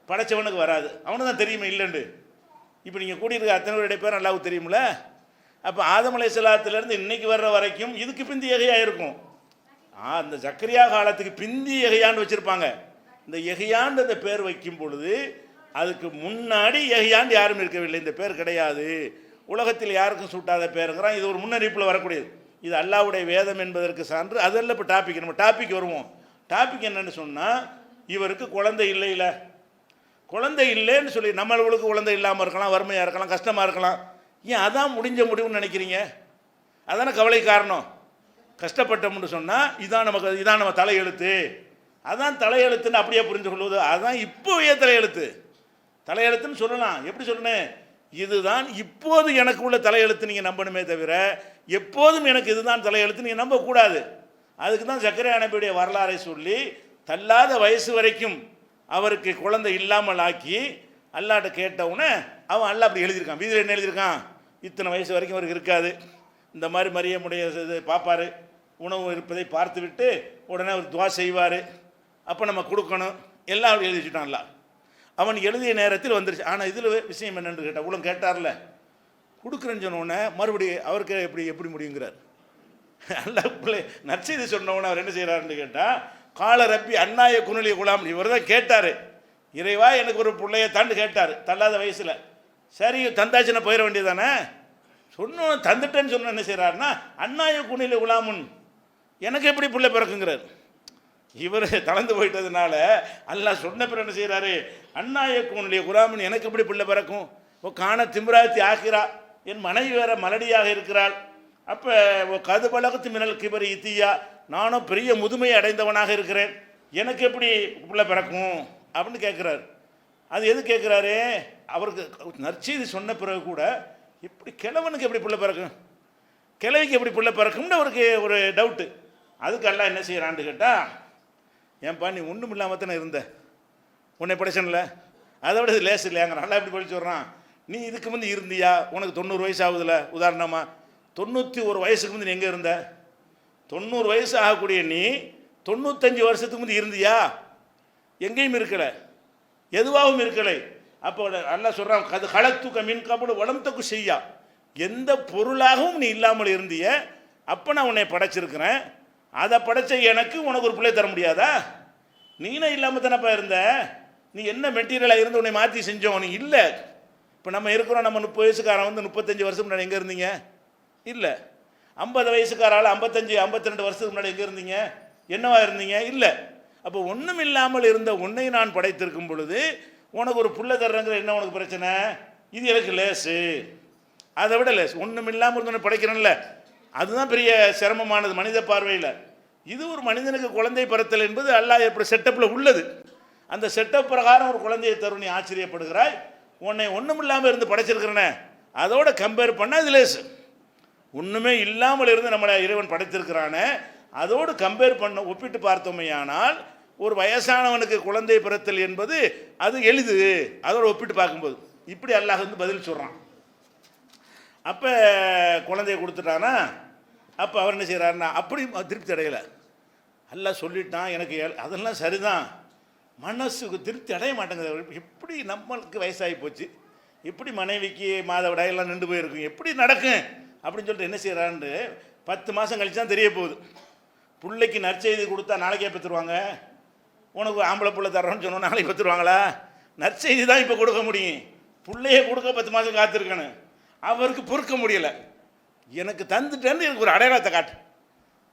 படைச்சவனுக்கு வராது. அவனு தான் தெரியுமா இல்லைண்டு. இப்போ நீங்கள் கூட்டியிருக்க அத்தனை பேருடைய பேர் அல்லாஹ்வுக்கு தெரியுமில்ல. அப்போ ஆதம் அலைஹிஸ்ஸலாத்திலேருந்து இன்னைக்கு வர்ற வரைக்கும் இதுக்கு பிந்தி யஹ்யா இருக்கும். அந்த ஜக்கரியா காலத்துக்கு பிந்தி யஹ்யான்னு வச்சுருப்பாங்க. இந்த யஹ்யான்னு அந்த பேர் வைக்கும் பொழுது அதுக்கு முன்னாடி யஹ்யான்னு யாரும் இருக்கவில்லை, இந்த பேர் கிடையாது, உலகத்தில் யாருக்கும் சூட்டாத பேருங்கிறான். இது ஒரு முன்னறிவிப்பில் வரக்கூடியது. இது அல்லாஹ்வுடைய வேதம் என்பதற்கு சான்று. அதெல்லாம் இப்போ டாபிக், நம்ம டாபிக் வருவோம். டாபிக் என்னன்னு சொன்னால், இவருக்கு குழந்தை இல்லை, குழந்தை இல்லைன்னு சொல்லி நம்மளுக்கு குழந்தை இல்லாமல் இருக்கலாம், வறுமையாக இருக்கலாம், கஷ்டமாக இருக்கலாம். ஏன் அதான் முடிஞ்ச முடிவுன்னு நினைக்கிறீங்க? அதானே கவலை காரணம். கஷ்டப்பட்டோம்னு சொன்னால் இதான் நம்ம தலையெழுத்து, அதான் தலையெழுத்துன்னு அப்படியே புரிஞ்சு கொள்வது. அதான் இப்போவே தலையெழுத்துன்னு சொல்லலாம். எப்படி சொல்லணும்? இதுதான் இப்போது எனக்கு உள்ள தலையெழுத்து நீங்கள் நம்பணுமே தவிர எப்போதும் எனக்கு இதுதான் தலையெழுத்து நீங்கள் நம்பக்கூடாது. அதுக்கு தான் ஜக்கரியா நபியுடைய வரலாறை சொல்லி தள்ளாத வயசு வரைக்கும் அவருக்கு குழந்தை இல்லாமல் ஆக்கி அல்லாட்ட கேட்டவுடனே அவன் அல்லாஹ் அப்படி எழுதியிருக்கான். வீதியில் என்ன எழுதியிருக்கான்? இத்தனை வயசு வரைக்கும் அவருக்கு இருக்காது, இந்த மாதிரி மரியமுடைய இது பார்ப்பார், உணவு இருப்பதை பார்த்து விட்டு உடனே அவர் துவா செய்வார், அப்போ நம்ம கொடுக்கணும், எல்லாம் அப்படி எழுதி வச்சுட்டான்ல. அவன் எழுதிய நேரத்தில் வந்துருச்சு. ஆனால் இதில் விஷயம் என்னென்னு கேட்டால், உள்ள கேட்டார்ல, கொடுக்குறேன்னு சொன்னோடனே மறுபடியும் அவருக்கு எப்படி முடியுங்கிறார். அல்லாஹ் பிள்ளை நற்செய்தி சொன்னவொன்னே அவர் என்ன செய்கிறாருன்னு கேட்டால், கால ரப்பி அன்னாய குணலிய குலாம், இவர் தான் கேட்டார், இறைவா எனக்கு ஒரு பிள்ளையை தாண்டு கேட்டார் தள்ளாத வயசில். சரி தந்தாச்சுன்னா போயிட வேண்டியதானே. சொன்ன தந்துட்டேன்னு சொன்ன என்ன செய்கிறாருன்னா, அண்ணாய குனில குலாமுன், எனக்கு எப்படி பிள்ளை பிறக்குங்கிறார். இவர் கலந்து போயிட்டதுனால அல்லாஹ் சொன்ன பிறகு என்ன செய்கிறாரு, அண்ணாய குனிலே குலாமுன், எனக்கு எப்படி பிள்ளை பிறக்கும். ஓ காண திம்ராத்தி ஆகிறா, என் மனைவி வேற மலடியாக இருக்கிறாள். அப்போ கது பழகத்து மினல் கிபரி இத்தியா, நானும் பெரிய முதுமையை அடைந்தவனாக இருக்கிறேன், எனக்கு எப்படி பிள்ளை பிறக்கும் அப்படின்னு கேட்குறாரு. அது எது கேட்குறாரு, அவருக்கு நற்செய்தி சொன்ன பிறகு கூட எப்படி கிழவனுக்கு எப்படி பிள்ளை பிறக்கும், கிழவிக்கு எப்படி பிள்ளை பிறக்கும்னு அவருக்கு ஒரு டவுட்டு. அதுக்கு எல்லாம் என்ன செய்கிறான்னு கேட்டால், ஏன்பா நீ ஒன்றும் இல்லாமல் தானே இருந்த, உன்னை படிச்சனில்ல, அதை விட இது லேஸ் இல்லையாங்க, நல்லா எப்படி படிச்சு வர்றான். நீ இதுக்கு முந்தி இருந்தியா, உனக்கு 90 வயசு ஆகுதுல, உதாரணமாக 91 வயசுக்கு முந்தி நீ எங்கே இருந்த, 90 வயசு ஆகக்கூடிய நீ 95 வருஷத்துக்கு முந்தி இருந்தியா, எங்கேயும் இருக்கலை, எதுவாகவும் இருக்கலை. அப்போ அல்லாஹ் சொல்கிறான், அது கலத்துக்க மின் கபடு வளம்தக்கு செய்யா, எந்த பொருளாகவும் நீ இல்லாமல் இருந்திய, அப்போ நான் உன்னை படைச்சிருக்கிறேன், அதை படைச்ச எனக்கு உனக்கு ஒரு பிள்ளை தர முடியாதா, நீனே இல்லாமல் தானப்பா இருந்த, நீ என்ன மெட்டீரியலாக இருந்து உன்னை மாற்றி செஞ்சோம், நீ இல்லை. இப்போ நம்ம இருக்கிறோம், நம்ம 30 வயசுக்காரன் வந்து 35 வருஷத்துக்கு முன்னாடி எங்கே இருந்தீங்க, இல்லை. 50 வயசுக்காரால் 55 52 வருஷத்துக்கு முன்னாடி எங்கே இருந்தீங்க, என்னவா இருந்தீங்க, இல்லை. அப்போ ஒன்றும் இல்லாமல் இருந்த உன்னை நான் படைத்திருக்கும் பொழுது உனக்கு ஒரு புள்ள தர்றங்கிற என்ன உனக்கு பிரச்சனை, இது எனக்கு லேசு, அதை விட லேஸ். ஒன்றும் இல்லாமல் இருந்தவனை படைக்கிறேன்ல, அதுதான் பெரிய சிரமமானது மனித பார்வையில். இது ஒரு மனிதனுக்கு குழந்தை பிறத்தல் என்பது அல்லாஹ் எப்படி செட்டப்பில் உள்ளது. அந்த செட்டப் பிரகாரம் ஒரு குழந்தையை தரும், நீ ஆச்சரியப்படுகிறாய். உன்னை ஒன்றும் இல்லாமல் இருந்து படைச்சிருக்கிறேனே, அதோட கம்பேர் பண்ணால் இது லேசு. ஒன்றுமே இல்லாமல் இருந்து நம்மளை இறைவன் படைத்திருக்கிறானே, அதோடு கம்பேர் பண்ண ஒப்பிட்டு பார்த்தோமையானால் ஒரு வயசானவனுக்கு குழந்தை பிறத்தல் என்பது அது எளிது, அதோடு ஒப்பிட்டு பார்க்கும்போது. இப்படி அல்லாஹ் வந்து பதில் சொல்கிறான். அப்போ குழந்தைய கொடுத்துட்டானா, அப்போ அவர் என்ன செய்கிறாருன்னா, அப்படி திருப்தி அடையலை. அல்லாஹ் சொல்லிட்டான் எனக்கு, அதெல்லாம் சரிதான், மனசுக்கு திருப்தி அடைய மாட்டேங்குது. எப்படி நம்மளுக்கு வயசாகி போச்சு, எப்படி மனைவிக்கு மாதவிடாயெல்லாம் நின்று போயிருக்கும், எப்படி நடக்கும் அப்படின்னு சொல்லிட்டு என்ன செய்கிறான்னு 10 மாதம் கழிச்சு தான் தெரிய போகுது. பிள்ளைக்கு நற்செய்தி கொடுத்தா நாளைக்கே பெற்றுருவாங்க, உனக்கு ஆம்பளை பிள்ளை தர்றோன்னு சொன்னோம் நாளைக்கு பெற்றுருவாங்களா, நற்செய்தி தான் இப்போ கொடுக்க முடியும். பிள்ளைய கொடுக்க 10 மாதம் காத்திருக்கணும். அவருக்கு பொறுக்க முடியலை. எனக்கு தந்துட்டேன்னு எனக்கு ஒரு அடையாளத்தை காட்டு,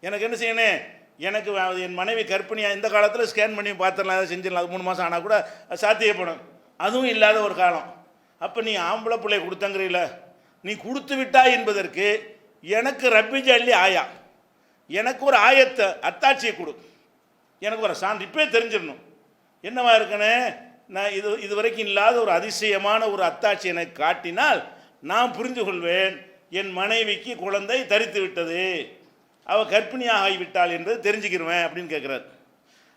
எனக்கு என்ன செய்யணும், எனக்கு என் மனைவி கர்ப்பிணியாக இந்த காலத்தில் ஸ்கேன் பண்ணி பார்த்துடலாம், அதை செஞ்சிடலாம், அது 3 மாதம் ஆனால் கூட சாத்தியப்படும், அதுவும் இல்லாத ஒரு காலம். அப்போ நீ ஆம்பளை பிள்ளை கொடுத்தங்கிறீல, நீ கொடுத்து விட்டாய் என்பதற்கு எனக்கு ரப்பி ஜல்லி ஆயா, எனக்கு ஒரு ஆயத்தை அத்தாட்சியை கொடு, எனக்கு ஒரு சான்று இப்போயே தெரிஞ்சிடணும். என்னவா இருக்கனே, நான் இது வரைக்கும் இல்லாத ஒரு அதிசயமான ஒரு அத்தாட்சி எனக்கு காட்டினால் நான் புரிந்து கொள்வேன், என் மனைவிக்கு குழந்தை தரித்து விட்டது, அவள் கர்ப்பிணியாக ஆகிவிட்டாள் என்பது தெரிஞ்சுக்கிடுவேன் அப்படின்னு கேட்குறாரு.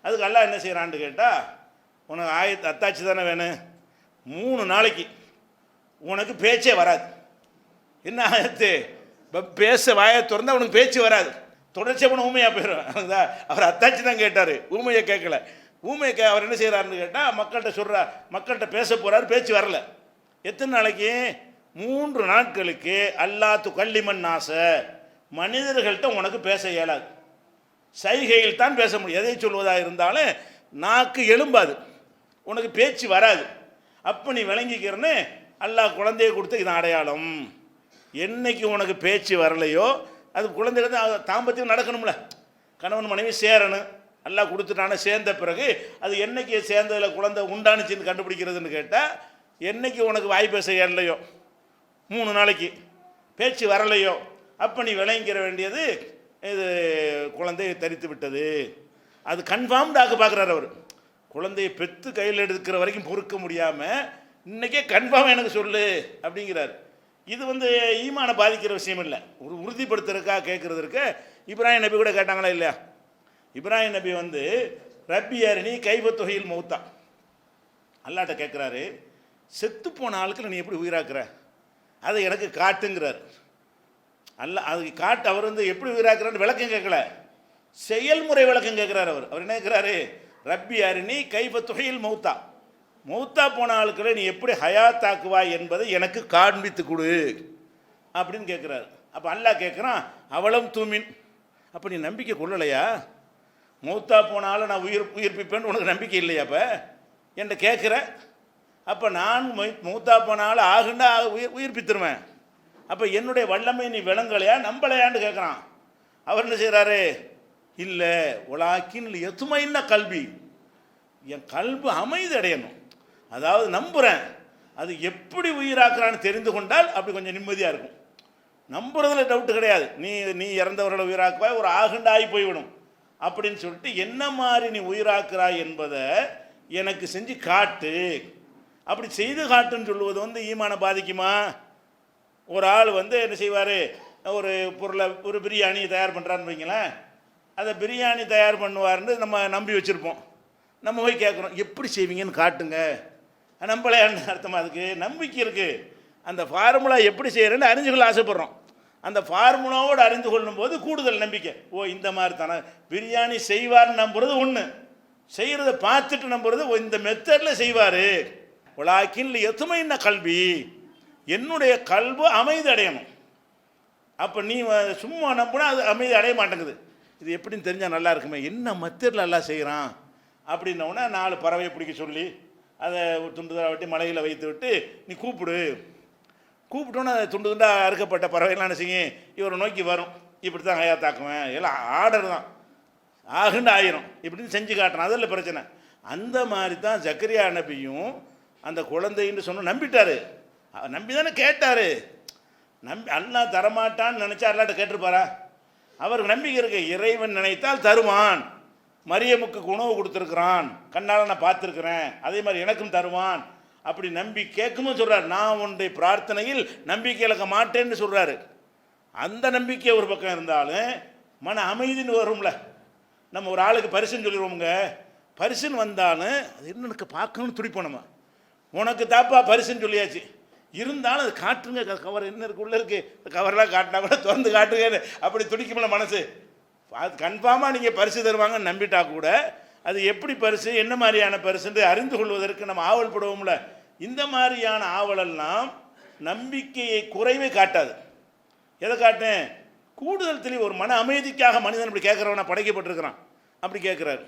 அதுக்கு அல்லாஹ் என்ன செய்கிறான்னு கேட்டால், உனக்கு அத்தாட்சி தானே வேணும், 3 நாளைக்கு உனக்கு பேச்சே வராது. என்ன ஆயத்து, பேச வாயை திறந்தால் உனக்கு பேச்சு வராது, தொடர்ச்சியாக போன ஊமையாக போயிடும். அவர் அத்தாட்சி தான் கேட்டார், ஊமையை கேட்கல. ஊமையை அவர் என்ன செய்கிறாருன்னு கேட்டால், மக்கள்கிட்ட பேச போகிறார், பேச்சு வரல. எத்தனை நாளைக்கு, 3 நாட்களுக்கு அல்லாத்து கல்லிமன் நாச, மனிதர்கள்ட்ட உனக்கு பேச இயலாது, சைகையில் தான் பேச முடியும். எதை சொல்வதாக இருந்தாலும் நாக்கு எழும்பாது, உனக்கு பேச்சு வராது. அப்போ நீ விளங்கிக்கிறன்னு அல்லாஹ் குழந்தையை கொடுத்து இதான் அடையாளம். என்னைக்கு உனக்கு பேச்சு வரலையோ, அது குழந்தைகள் தான் தாம்பத்தியம் நடக்கணும்ல, கணவன் மனைவி சேரணும், அல்லாஹ் கொடுத்துட்டான சேர்ந்த பிறகு அது என்னைக்கு சேர்ந்ததில் குழந்தை உண்டானுச்சின்னு கண்டுபிடிக்கிறதுன்னு கேட்டால், என்னைக்கு உனக்கு வாய் பேச இல்லையோ, 3 நாளைக்கு பேச்சு வரலையோ, அப்போ நீ விளங்கிக்கிற வேண்டியது இது குழந்தையை தரித்து விட்டது. அது கன்ஃபார்ம்டாக பார்க்குறாரு அவர். குழந்தையை பெற்று கையில் எடுக்கிற வரைக்கும் பொறுக்க முடியாமல் இன்றைக்கே கன்ஃபார்ம் எனக்கு சொல்லு அப்படிங்கிறார். இது வந்து ஈமானை பாதிக்கிற விஷயம் இல்லை, ஒரு உறுதிப்படுத்துறதுக்காக கேட்குறதுக்கு. இப்ராஹிம் நபி கூட கேட்டாங்களா இல்லையா, இப்ராஹிம் நபி வந்து ரப்பி அரிணி கைவத்தொகையில் மௌத்தா, அல்லாட்ட கேட்குறாரு, செத்து போன ஆளுக்கு நீ எப்படி உயிராக்குற, அதை எனக்கு காட்டுங்கிறார். அது காட்டு. அவர் வந்து எப்படி உயிராக்குறான்னு விளக்கம் கேட்கல, செயல்முறை விளக்கம் கேட்குறாரு. அவர் என்ன கேட்குறாரு, ரப்பி அரிணி கைவத்தொகையில் மௌத்தா, மௌத்தா போன ஆளுக்களை நீ எப்படி ஹயாத்தாக்குவாய் என்பதை எனக்கு காண்பித்து கொடு அப்படின்னு கேட்குறாரு. அப்போ அல்லாஹ் கேட்குறான், அவளும் தூமின், அப்போ நீ நம்பிக்கை கொள்ளலையா, மௌத்தா போனாலும் நான் உயிர்ப்பிப்பேன்னு உனக்கு நம்பிக்கை இல்லையா, அப்போ என்கிட்ட கேட்குற, அப்போ நான் மூத்தா போனாலும் ஆகுண்டா உயிர்ப்பித்துருவேன். அப்போ என்னுடைய வல்லமை நீ விளங்கலையா நம்பலையான்னு கேட்குறான். அவர் என்ன செய்கிறாரு? இல்லை, உலாக்கின் எத்துமைன்னா கல்வி, என் கல்வி அமைதி அடையணும், அதாவது நம்புகிறேன், அது எப்படி உயிராக்குறான்னு தெரிந்து கொண்டால் அப்படி கொஞ்சம் நிம்மதியாக இருக்கும். நம்புறதுல டவுட்டு கிடையாது. நீ இறந்தவர்களை உயிராக்குவாய், ஒரு ஆகுண்டாகி போய்விடும் அப்படின்னு சொல்லிட்டு என்ன மாதிரி நீ உயிராக்குறாய் என்பதை எனக்கு செஞ்சு காட்டு. அப்படி செய்து காட்டுன்னு சொல்லுவது வந்து ஈமானை பாதிக்குமா? ஒரு ஆள் வந்து என்ன செய்வார், ஒரு பொருளை ஒரு பிரியாணி தயார் பண்ணுறான்னு வைங்களேன், அதை பிரியாணி தயார் பண்ணுவார்னு நம்ம நம்பி வச்சுருப்போம். நம்ம போய் கேட்குறோம், எப்படி செய்வீங்கன்னு காட்டுங்க. நம்பலையான்னு அர்த்தமாக அதுக்கு நம்பிக்கை இருக்குது. அந்த ஃபார்முலா எப்படி செய்கிறேன்னு அறிஞ்சுக்கொள்ள ஆசைப்பட்றோம். அந்த ஃபார்முலாவோடு அறிந்து கொள்ளும் போது கூடுதல் நம்பிக்கை. ஓ, இந்த மாதிரி தானே பிரியாணி செய்வார்னு நம்புறது ஒன்று, செய்கிறத பார்த்துட்டு நம்புறது இந்த மெத்தடில் செய்வார். உலாக்கின் எத்துமைன்னா கல்வி, என்னுடைய கல்வி அமைதி அடையணும். அப்போ நீ சும்மா நம்பினா அது அமைதி அடைய மாட்டேங்குது. இது எப்படின்னு தெரிஞ்சால் நல்லா இருக்குமே, என்ன மெத்தடில் நல்லா செய்கிறான் அப்படின்னோடனே 4 பறவையை பிடிக்க சொல்லி அதை துண்டு வெட்டி மலையில் வைத்து விட்டு நீ கூப்பிட்டோன்னே அதை துண்டு துண்டாக அறுக்கப்பட்ட பறவைகள்லாம் என்ன செய்யும், இவரை நோக்கி வரும். இப்படி தான் ஹயா தாக்குவேன், எல்லாம் ஆர்டர் தான், ஆகுண்டு ஆயிரும், இப்படின்னு செஞ்சு காட்டுறான். அதில் பிரச்சனை. அந்த மாதிரி தான் ஜக்கரியா நபியும் அந்த குழந்தைன்னு சொன்ன நம்பிட்டார். நம்பி தானே கேட்டார். அல்லாஹ் தரமாட்டான்னு நினச்சா அல்லாட்ட கேட்டிருப்பாரா? அவருக்கு நம்பிக்கை இருக்கு, இறைவன் நினைத்தால் தருவான். மரியமுக்கு உணவு கொடுத்துருக்குறான், கண்ணால் நான் பார்த்துருக்குறேன், அதே மாதிரி எனக்கும் தருவான். அப்படி நம்பி கேட்கும்போது சொல்கிறார், நான் உன்னுடைய பிரார்த்தனையில் நம்பிக்கை இழக்க மாட்டேன்னு சொல்கிறாரு. அந்த நம்பிக்கை ஒரு பக்கம் இருந்தாலும் மன அமைதின்னு வரும்ல. நம்ம ஒரு ஆளுக்கு பரிசுன்னு சொல்லிடுவோமுங்க, பரிசுன்னு வந்தாலும் அது என்ன எனக்கு பார்க்கணும்னு துடிப்போம். நம்ம உனக்கு தாப்பா பரிசுன்னு சொல்லியாச்சு, இருந்தாலும் அது காட்டுங்க, கவர் என்ன இருக்கு உள்ளே இருக்குது, கவரெலாம் காட்டினா கூட திறந்து காட்டுங்க, அப்படி துடிக்கும்ல மனசு. அது கன்ஃபார்மாக நீங்கள் பரிசு தருவாங்கன்னு நம்பிட்டா கூட அது எப்படி பரிசு, என்ன மாதிரியான பரிசுன்னு அறிந்து கொள்வதற்கு நம்ம ஆவல் படுவோம்ல. இந்த மாதிரியான ஆவலெல்லாம் நம்பிக்கையை குறைவே காட்டாது. எதை காட்டேன்? கூடுதல் தெளிவு. ஒரு மன அமைதிக்காக மனிதன் இப்படி கேட்குறவனா படைக்கப்பட்டிருக்கிறான், அப்படி கேட்குறாரு.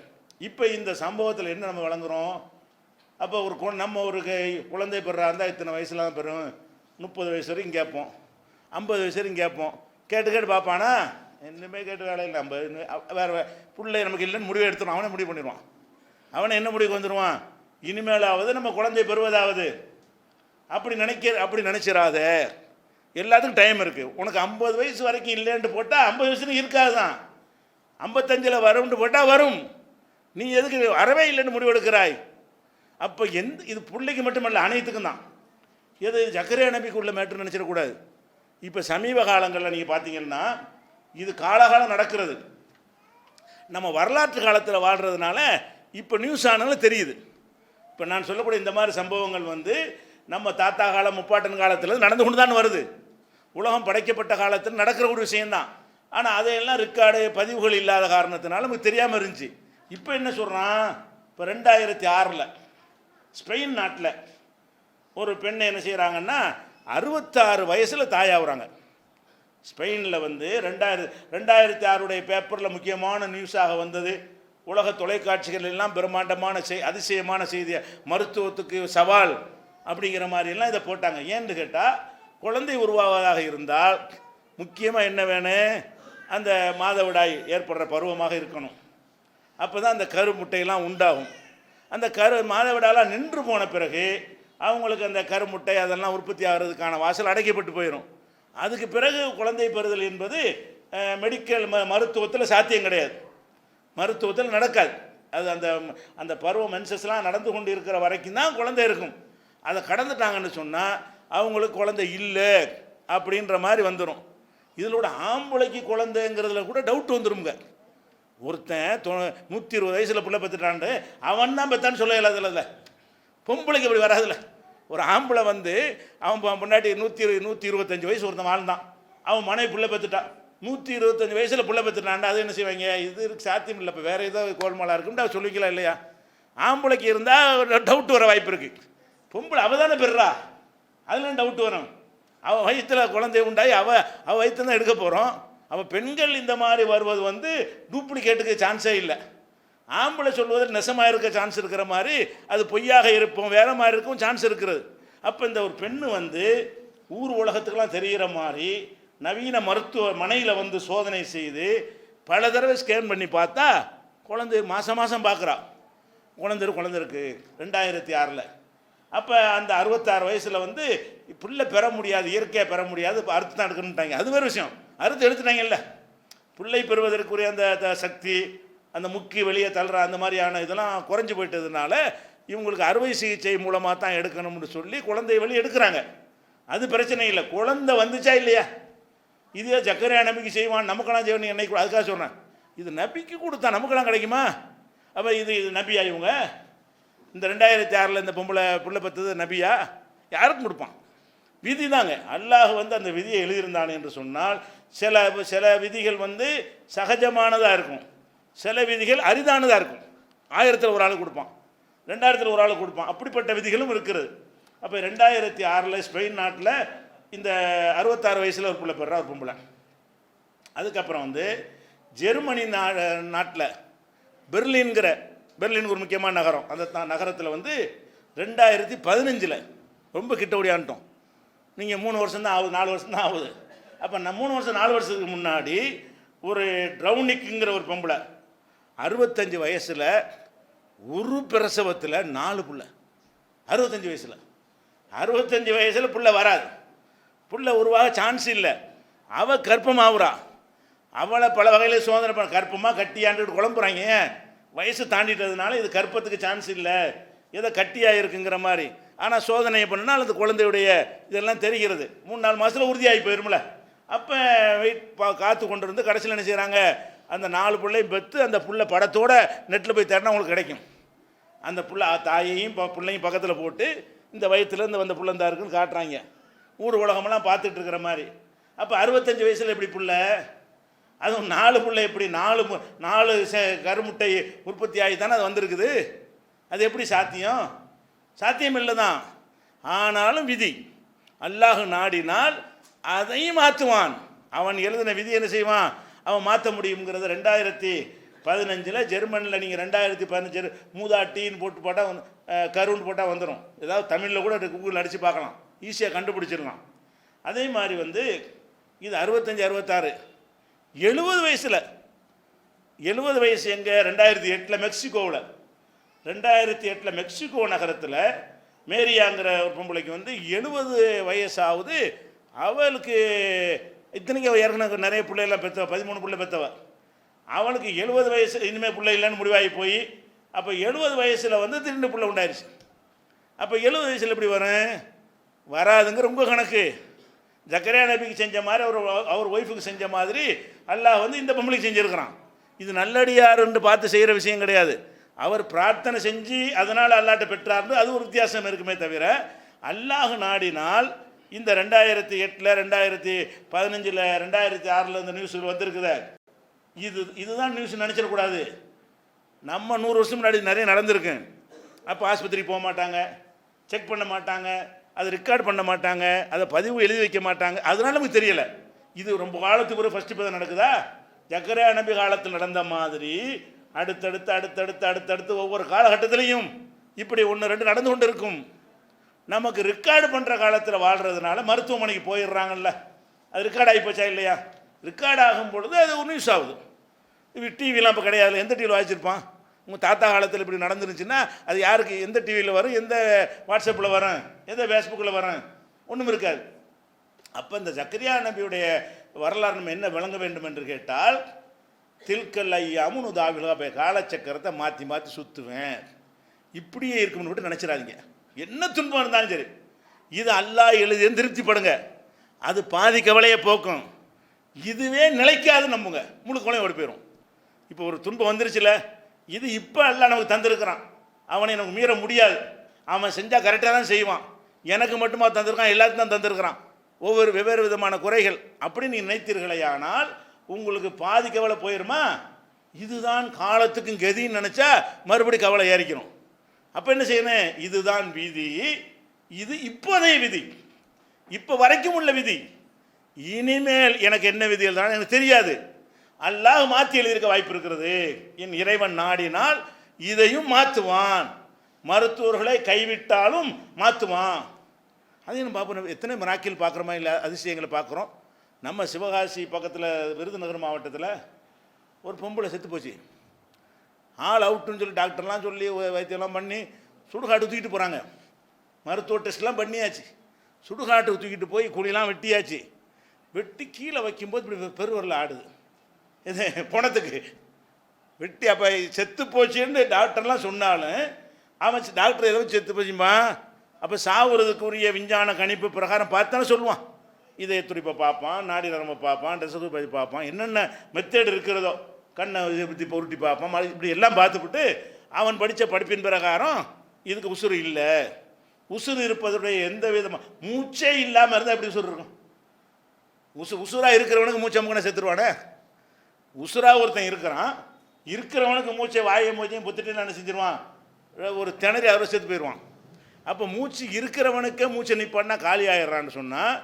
இப்போ இந்த சம்பவத்தில் என்ன நம்ம வழங்குறோம்? அப்போ நம்ம ஒரு குழந்தை பெறா இருந்தால் இத்தனை வயசுல தான் பெறும், 30 வயசு வரைக்கும் கேட்போம், 50 வயசு வரைக்கும் கேட்போம். கேட்டு பார்ப்பானா? இன்னுமே கேட்டு வேலை இல்லை. நம்ம வேறு பிள்ளை நமக்கு இல்லைன்னு முடிவு எடுத்துடும். அவனே முடிவு பண்ணிடுவான். அவனை என்ன முடிவுக்கு வந்துடுவான்? இனிமேலாவது நம்ம குழந்தை பெறுவதாவது. அப்படி நினச்சிடாத. எல்லாத்துக்கும் டைம் இருக்குது. உனக்கு 50 வயசு வரைக்கும் இல்லைன்ட்டு போட்டால் 50 வயசுன்னு இருக்காது தான். 55 வரும்னு போட்டால் வரும். நீ எதுக்கு அறவே இல்லைன்னு முடிவு எடுக்கிறாய்? அப்போ இது பிள்ளைக்கு மட்டுமல்ல, அனைத்துக்கும் தான். எது ஜக்கரியா நபிக்கு உள்ள மேட்ரு நினச்சிடக்கூடாது. இப்போ சமீப காலங்களில் நீங்கள் பார்த்தீங்கன்னா இது காலகாலம் நடக்கிறது. நம்ம வரலாற்று காலத்தில் வாழ்கிறதுனால இப்போ நியூஸ் ஆனாலும் தெரியுது. இப்போ நான் சொல்லக்கூடிய இந்த மாதிரி சம்பவங்கள் வந்து நம்ம தாத்தா காலம் முப்பாட்டன் காலத்தில் நடந்து கொண்டு தான் வருது. உலகம் படைக்கப்பட்ட காலத்தில் நடக்கிற ஒரு விஷயந்தான். ஆனால் அதையெல்லாம் ரெக்கார்டு பதிவுகள் இல்லாத காரணத்தினால நமக்கு தெரியாமல் இருந்துச்சு. இப்போ என்ன சொல்கிறான்? இப்போ 2006 ஸ்பெயின் நாட்டில் ஒரு பெண்ணை என்ன செய்கிறாங்கன்னா 66 வயசில் தாயாகிறாங்க. ஸ்பெயினில் வந்து 2006 பேப்பரில் முக்கியமான நியூஸாக வந்தது. உலக தொலைக்காட்சிகள் எல்லாம் பிரம்மாண்டமான அதிசயமான செய்தியை, மருத்துவத்துக்கு சவால் அப்படிங்கிற மாதிரியெல்லாம் இதை போட்டாங்க. ஏன்னு கேட்டால், குழந்தை உருவாவதாக இருந்தால் முக்கியமாக என்ன வேணும்? அந்த மாதவிடாய் ஏற்படுற பருவமாக இருக்கணும். அப்போ தான் அந்த கரு முட்டையெல்லாம் உண்டாகும். அந்த மாதவிடாயெல்லாம் நின்று போன பிறகு அவங்களுக்கு அந்த கருமுட்டை அதெல்லாம் உற்பத்தி ஆகிறதுக்கான வாசல் அடைக்கப்பட்டு போயிடும். அதுக்கு பிறகு குழந்தை பெறுதல் என்பது மெடிக்கல் மருத்துவத்தில் சாத்தியம் கிடையாது, மருத்துவத்தில் நடக்காது. அது அந்த பருவ மென்சஸ்லாம் நடந்து கொண்டு இருக்கிற வரைக்கும் தான் குழந்தை இருக்கும். அதை கடந்துட்டாங்கன்னு சொன்னால் அவங்களுக்கு குழந்தை இல்லை அப்படின்ற மாதிரி வந்துடும். இதிலோட ஆம்பளைக்கு குழந்தைங்கிறதுல கூட டவுட் வந்துடுங்க. ஒருத்தன் 120 வயசில் பிள்ளை பெற்றுட்டான்ட்டு அவன் தான் பெற்றான்னு சொல்ல இல்லாததில்ல. பொம்பளைக்கு அப்படி வராதில்ல. ஒரு ஆம்பளை வந்து அவன் முன்னாடி 125 வயசு ஒருத்தன் வாழ்ந்தான், அவன் மனைவி பிள்ளை பெற்றுட்டான். 125 வயசில் பிள்ளை பெற்றுட்டான்டா, அது என்ன செய்வாங்க? இது சாத்தியம் இல்லை, இப்போ வேறு ஏதோ கோல்மாலாக இருக்கும்ட்டு அவள் சொல்லிக்கலாம் இல்லையா? ஆம்பளைக்கு இருந்தால் டவுட் வர வாய்ப்பு இருக்குது. பொம்பளை அவள் தானே பெறுறா, அதில் டவுட் வரும். அவள் வயிற்றில் குழந்தை உண்டாகி அவள் வயிற்று தான் எடுக்க போகிறோம். அவள் பெண்கள் இந்த மாதிரி வருவது வந்து டூப்ளிகேட்டுக்கு சான்ஸே இல்லை. ஆம்பளை சொல்வதில் நெசமாக இருக்க சான்ஸ் இருக்கிற மாதிரி அது பொய்யாக இருப்போம், வேற மாதிரி இருக்கும் சான்ஸ் இருக்கிறது. அப்போ இந்த ஒரு பெண்ணு வந்து ஊர் உலகத்துக்கெல்லாம் தெரிகிற மாதிரி நவீன மருத்துவமனையில் வந்து சோதனை செய்து பல தடவை ஸ்கேன் பண்ணி பார்த்தா குழந்தை மாதம் மாதம் பார்க்குறா, குழந்தை இருக்குது 2006. அப்போ அந்த 66 வயசில் வந்து பிள்ளை பெற முடியாது, இயற்கையாக பெற முடியாது, இப்போ அறுத்து தான் எடுக்கணுன்ட்டாங்க. அது வேறு விஷயம், அறுத்து எடுத்துட்டாங்கல்ல. பிள்ளை பெறுவதற்குரிய அந்த சக்தி, அந்த முக்கி வெளியே தள்ளுற அந்த மாதிரியான இதெல்லாம் குறைஞ்சி போயிட்டதுனால இவங்களுக்கு அறுவை சிகிச்சை மூலமாக தான் எடுக்கணும்னு சொல்லி குழந்தை வெளியே எடுக்கிறாங்க. அது பிரச்சனை இல்லை, குழந்தை வந்துச்சா இல்லையா? இதே ஜக்கரியா நபிக்கு செய்வான், நமக்கெல்லாம் செய்யணும் என்னைக்கு, அதுக்காக சொல்கிறேன். இது நபிக்கு கொடுத்தா நமக்கெல்லாம் கிடைக்குமா? அப்போ இது நபியா இவங்க? இந்த 2006 இந்த பிள்ளை பத்தது நபியா? யாருக்கும் கொடுப்பான்? விதி தாங்க. அல்லாஹ் வந்து அந்த விதியை எழுதியிருந்தான் என்று சொன்னால் சில விதிகள் வந்து சகஜமானதாக இருக்கும், சில விதிகள் அரிதானதாக இருக்கும். 1000 ஒரு ஆள் கொடுப்பான், 2000 ஒரு ஆள் கொடுப்பான், அப்படிப்பட்ட விதிகளும் இருக்கிறது. அப்போ 2006 ஸ்பெயின் நாட்டில் இந்த 66 வயசில் ஒரு பிள்ளை பெறா, ஒரு பொம்பளை. அதுக்கப்புறம் வந்து ஜெர்மனி நாட்டில் பெர்லின் ஒரு முக்கியமான நகரம், அந்த நகரத்தில் வந்து 2015 ரொம்ப கிட்ட ஓடியான்ட்டோம். நீங்கள் 3 வருஷம் தான் ஆகுது, 4 வருஷம் தான் ஆகுது. அப்போ 3 வருஷம் 4 வருஷத்துக்கு முன்னாடி ஒரு ட்ரவுனிக்குங்கிற ஒரு பொம்பளை 65 வயசில் ஒரு பிரசவத்தில் 4 பிள்ளை. 65 வயசில் பிள்ளை வராது, பிள்ளை உருவாக சான்ஸ் இல்லை. அவள் கர்ப்பமாகறா, அவளை பல வகையில் சோதனை பண்ண, கர்ப்பமாக கட்டியாண்டு குழம்புறாங்க. வயசு தாண்டிட்டதுனால இது கர்ப்பத்துக்கு சான்ஸ் இல்லை, ஏதோ கட்டியாக இருக்குங்கிற மாதிரி. ஆனால் சோதனையை பண்ணினால் அந்த குழந்தையுடைய இதெல்லாம் தெரிகிறது. 3-4 மாதத்தில் உறுதியாகி போயிருமில்ல. அப்போ காத்து கொண்டு இருந்து கடைசியில் என்ன செய்கிறாங்க, அந்த 4 பிள்ளையும் பெற்று அந்த புள்ள படத்தோட நெட்டில் போய் தேடினா உங்களுக்கு கிடைக்கும். அந்த புள்ள தாயையும் பிள்ளையும் பக்கத்தில் போட்டு இந்த வயிற்றுலேருந்து வந்த புள்ள தான் இருக்குன்னு காட்டுறாங்க, ஊர் உலகமெல்லாம் பார்த்துட்டு இருக்கிற மாதிரி. அப்போ 65 வயசில் எப்படி புள்ள? அதுவும் 4 பிள்ளை எப்படி? 4 கருமுட்டை உற்பத்தி ஆகி தானே அது வந்திருக்குது. அது எப்படி சாத்தியம்? சாத்தியம் இல்லை தான். ஆனாலும் விதி, அல்லாஹ் நாடினால் அதையும் மாற்றுவான். அவன் எழுதின விதி என்ன செய்வான், அவன் மாற்ற முடியுங்கிறது. 2015 ஜெர்மனியில் நீங்கள் 2015 மூதாட்டின்னு போட்டால் கருன்னு போட்டால் வந்துடும். ஏதாவது தமிழில் கூட கூகுள் அடித்து பார்க்கலாம், ஈஸியாக கண்டுபிடிச்சிடலாம். அதே மாதிரி வந்து இது 65, 66, 70 வயசில் 70 வயசு எங்கே? 2008 மெக்சிகோவில் 2008 மெக்சிகோ நகரத்தில் மேரியாங்கிற ஒரு பொம்பளைக்கு வந்து 70 வயசாகுது. அவளுக்கு இத்தனைக்கு ஏற்கனவே நிறைய பிள்ளைலாம் பெற்றவ, 13 பிள்ளை பெற்றவ. அவளுக்கு 70 வயசு இனிமேல் பிள்ளை இல்லைன்னு முடிவாகி போய் அப்போ 70 வயசில் வந்து திடீர்னு பிள்ளை உண்டாயிருச்சு. அப்போ 70 வயசில் எப்படி வரும்? வராதுங்கிற உங்கள் கணக்கு. ஜக்கரியா நபிக்கு செஞ்ச மாதிரி அவர் ஒய்ஃபுக்கு செஞ்ச மாதிரி அல்லாஹ் வந்து இந்த பொம்பளைக்கு செஞ்சுருக்கிறான். இது நல்லடியாருன்னு பார்த்து செய்கிற விஷயம் கிடையாது. அவர் பிரார்த்தனை செஞ்சு அதனால் அல்லாட்ட பெற்றார்னு அது ஒரு வித்தியாசம் இருக்குமே தவிர, அல்லாஹ் நாடினால் இந்த 2008 2015 2006 இந்த நியூஸ் வந்திருக்குது. இதுதான் நியூஸ் நினச்சிடக்கூடாது. நம்ம 100 வருஷம் முன்னாடி நிறைய நடந்திருக்கு. அப்போ ஆஸ்பத்திரிக்கு போக மாட்டாங்க, செக் பண்ண மாட்டாங்க, அதை ரெக்கார்ட் பண்ண மாட்டாங்க, அதை பதிவு எழுதி வைக்க மாட்டாங்க. அதனால நமக்கு தெரியலை. இது ரொம்ப காலத்துக்கு ஒரு ஃபஸ்ட்டு இப்போ தான் நடக்குதா? ஜக்கரியா நபி காலத்தில் நடந்த மாதிரி அடுத்தடுத்து ஒவ்வொரு காலகட்டத்திலையும் இப்படி 1-2 நடந்து கொண்டு இருக்கும். நமக்கு ரெக்கார்டு பண்ணுற காலத்தில் வாழ்கிறதுனால மருத்துவமனைக்கு போயிடுறாங்கல்ல, அது ரெக்கார்ட் ஆகி போச்சா இல்லையா? ரெக்கார்ட் ஆகும் பொழுது அது ஒரு நியூஸ் ஆகுது. இப்போ டிவிலாம் இப்போ கிடையாது, எந்த டிவியில் வாசிச்சிருப்பான்? உங்கள் தாத்தா காலத்தில் இப்படி நடந்துருச்சுன்னா அது யாருக்கு, எந்த டிவியில் வரும், எந்த வாட்ஸ்அப்பில் வரும், எந்த ஃபேஸ்புக்கில் வரும்? ஒன்றும் இருக்காது. அப்போ இந்த ஜக்கரியா நபியுடைய வரலாறு நம்ம என்ன விளங்க வேண்டும் என்று கேட்டால், தில்கல் ஐயாமுன் உதாவிலா, போய் காலச்சக்கரத்தை மாற்றி மாற்றி சுற்றுவேன், இப்படியே இருக்கும்னு விட்டு நினச்சிடாதீங்க. என்ன துன்பம் இருந்தாலும் சரி, இது அல்லாஹ் எழுதின்னு திருப்திப்படுங்க, அது பாதி கவலையை போக்கும். இதுவே நிலைக்காது நம்புங்க, முழு கொலையும் ஓடி போயிடும். இப்போ ஒரு துன்பம் வந்துருச்சுல, இது இப்போ அல்லாஹ் நமக்கு தந்திருக்கிறான், அவனை நமக்கு மீற முடியாது. அவன் செஞ்சால் கரெக்டாக தான் செய்வான். எனக்கு மட்டுமா தந்திருக்கான்? எல்லாத்துக்கும் தான் தந்திருக்கிறான். வெவ்வேறு விதமான குறைகள் அப்படி நீ நினைத்தீர்களே, ஆனால் உங்களுக்கு பாதி கவலை போயிடுமா? இதுதான் காலத்துக்கும் கதின்னு நினச்சா மறுபடி கவலை ஏறிக்கணும். அப்போ என்ன செய்யணும்? இதுதான் விதி, இது இப்போதைய விதி, இப்போ வரைக்கும் உள்ள விதி. இனிமேல் எனக்கு என்ன விதி எழுதுறான்னு எனக்கு தெரியாது. அல்லாஹ் மாற்றி எழுதியிருக்க வாய்ப்பு இருக்கிறது. என் இறைவன் நாடினால் இதையும் மாற்றுவான். மருத்துவர்களை கைவிட்டாலும் மாற்றுவான். அதையும் பார்ப்போம். எத்தனை மிராக்கில் பார்க்குறோமா, இல்லை அதிசயங்களை பார்க்குறோம். நம்ம சிவகாசி பக்கத்தில் விருதுநகர் மாவட்டத்தில் ஒரு பொம்பளை செத்து போச்சு. ஆள் அவுட்டுன்னு சொல்லி டாக்டர்லாம் சொல்லி வைத்தியெல்லாம் பண்ணி சுடுகாட்டு தூக்கிட்டு போகிறாங்க. மருத்துவ டெஸ்ட்லாம் பண்ணியாச்சு. சுடுகாட்டுக்கு தூக்கிட்டு போய் குழிலாம் வெட்டியாச்சு. வெட்டி கீழே வைக்கும்போது இப்படி பெருவரில் ஆடுது. இது பணத்துக்கு வெட்டி அப்போ செத்து போச்சுன்னு டாக்டர்லாம் சொன்னாலும் அவன் டாக்டர் ஏதோ செத்து போச்சுமா, அப்போ சாவுறதுக்குரிய விஞ்ஞான கணிப்பு பிரகாரம் பார்த்தானே சொல்லுவான். இதய துடிப்பை பார்ப்பான், நாடி நரம்பை பார்ப்பான், ட்ரெஸ்ஸு பற்றி பார்ப்பான், என்னென்ன மெத்தேடு இருக்கிறதோ கண்ணை இதை பற்றி பொருட்டி பார்ப்பான். இப்படி எல்லாம் பார்த்துவிட்டு அவன் படித்த படிப்பின் பிரகாரம் இதுக்கு உசுறு இல்லை. உசுறு இருப்பதுடைய எந்த விதமாக மூச்சே இல்லாமல் இருந்தால் எப்படி உசுறு இருக்கும்? உசுராக இருக்கிறவனுக்கு மூச்சை அமுக்கினா செத்துருவானே. உசுராக ஒருத்தன் இருக்கிறவனுக்கு மூச்சை வாயை மூச்சையும் பொத்துட்டு என்ன செஞ்சிருவான்? ஒரு திணறி அவரை செத்து போயிடுவான். அப்போ மூச்சு இருக்கிறவனுக்கே மூச்சை நிப்பான்னா காலி ஆயிடுறான்னு சொன்னால்,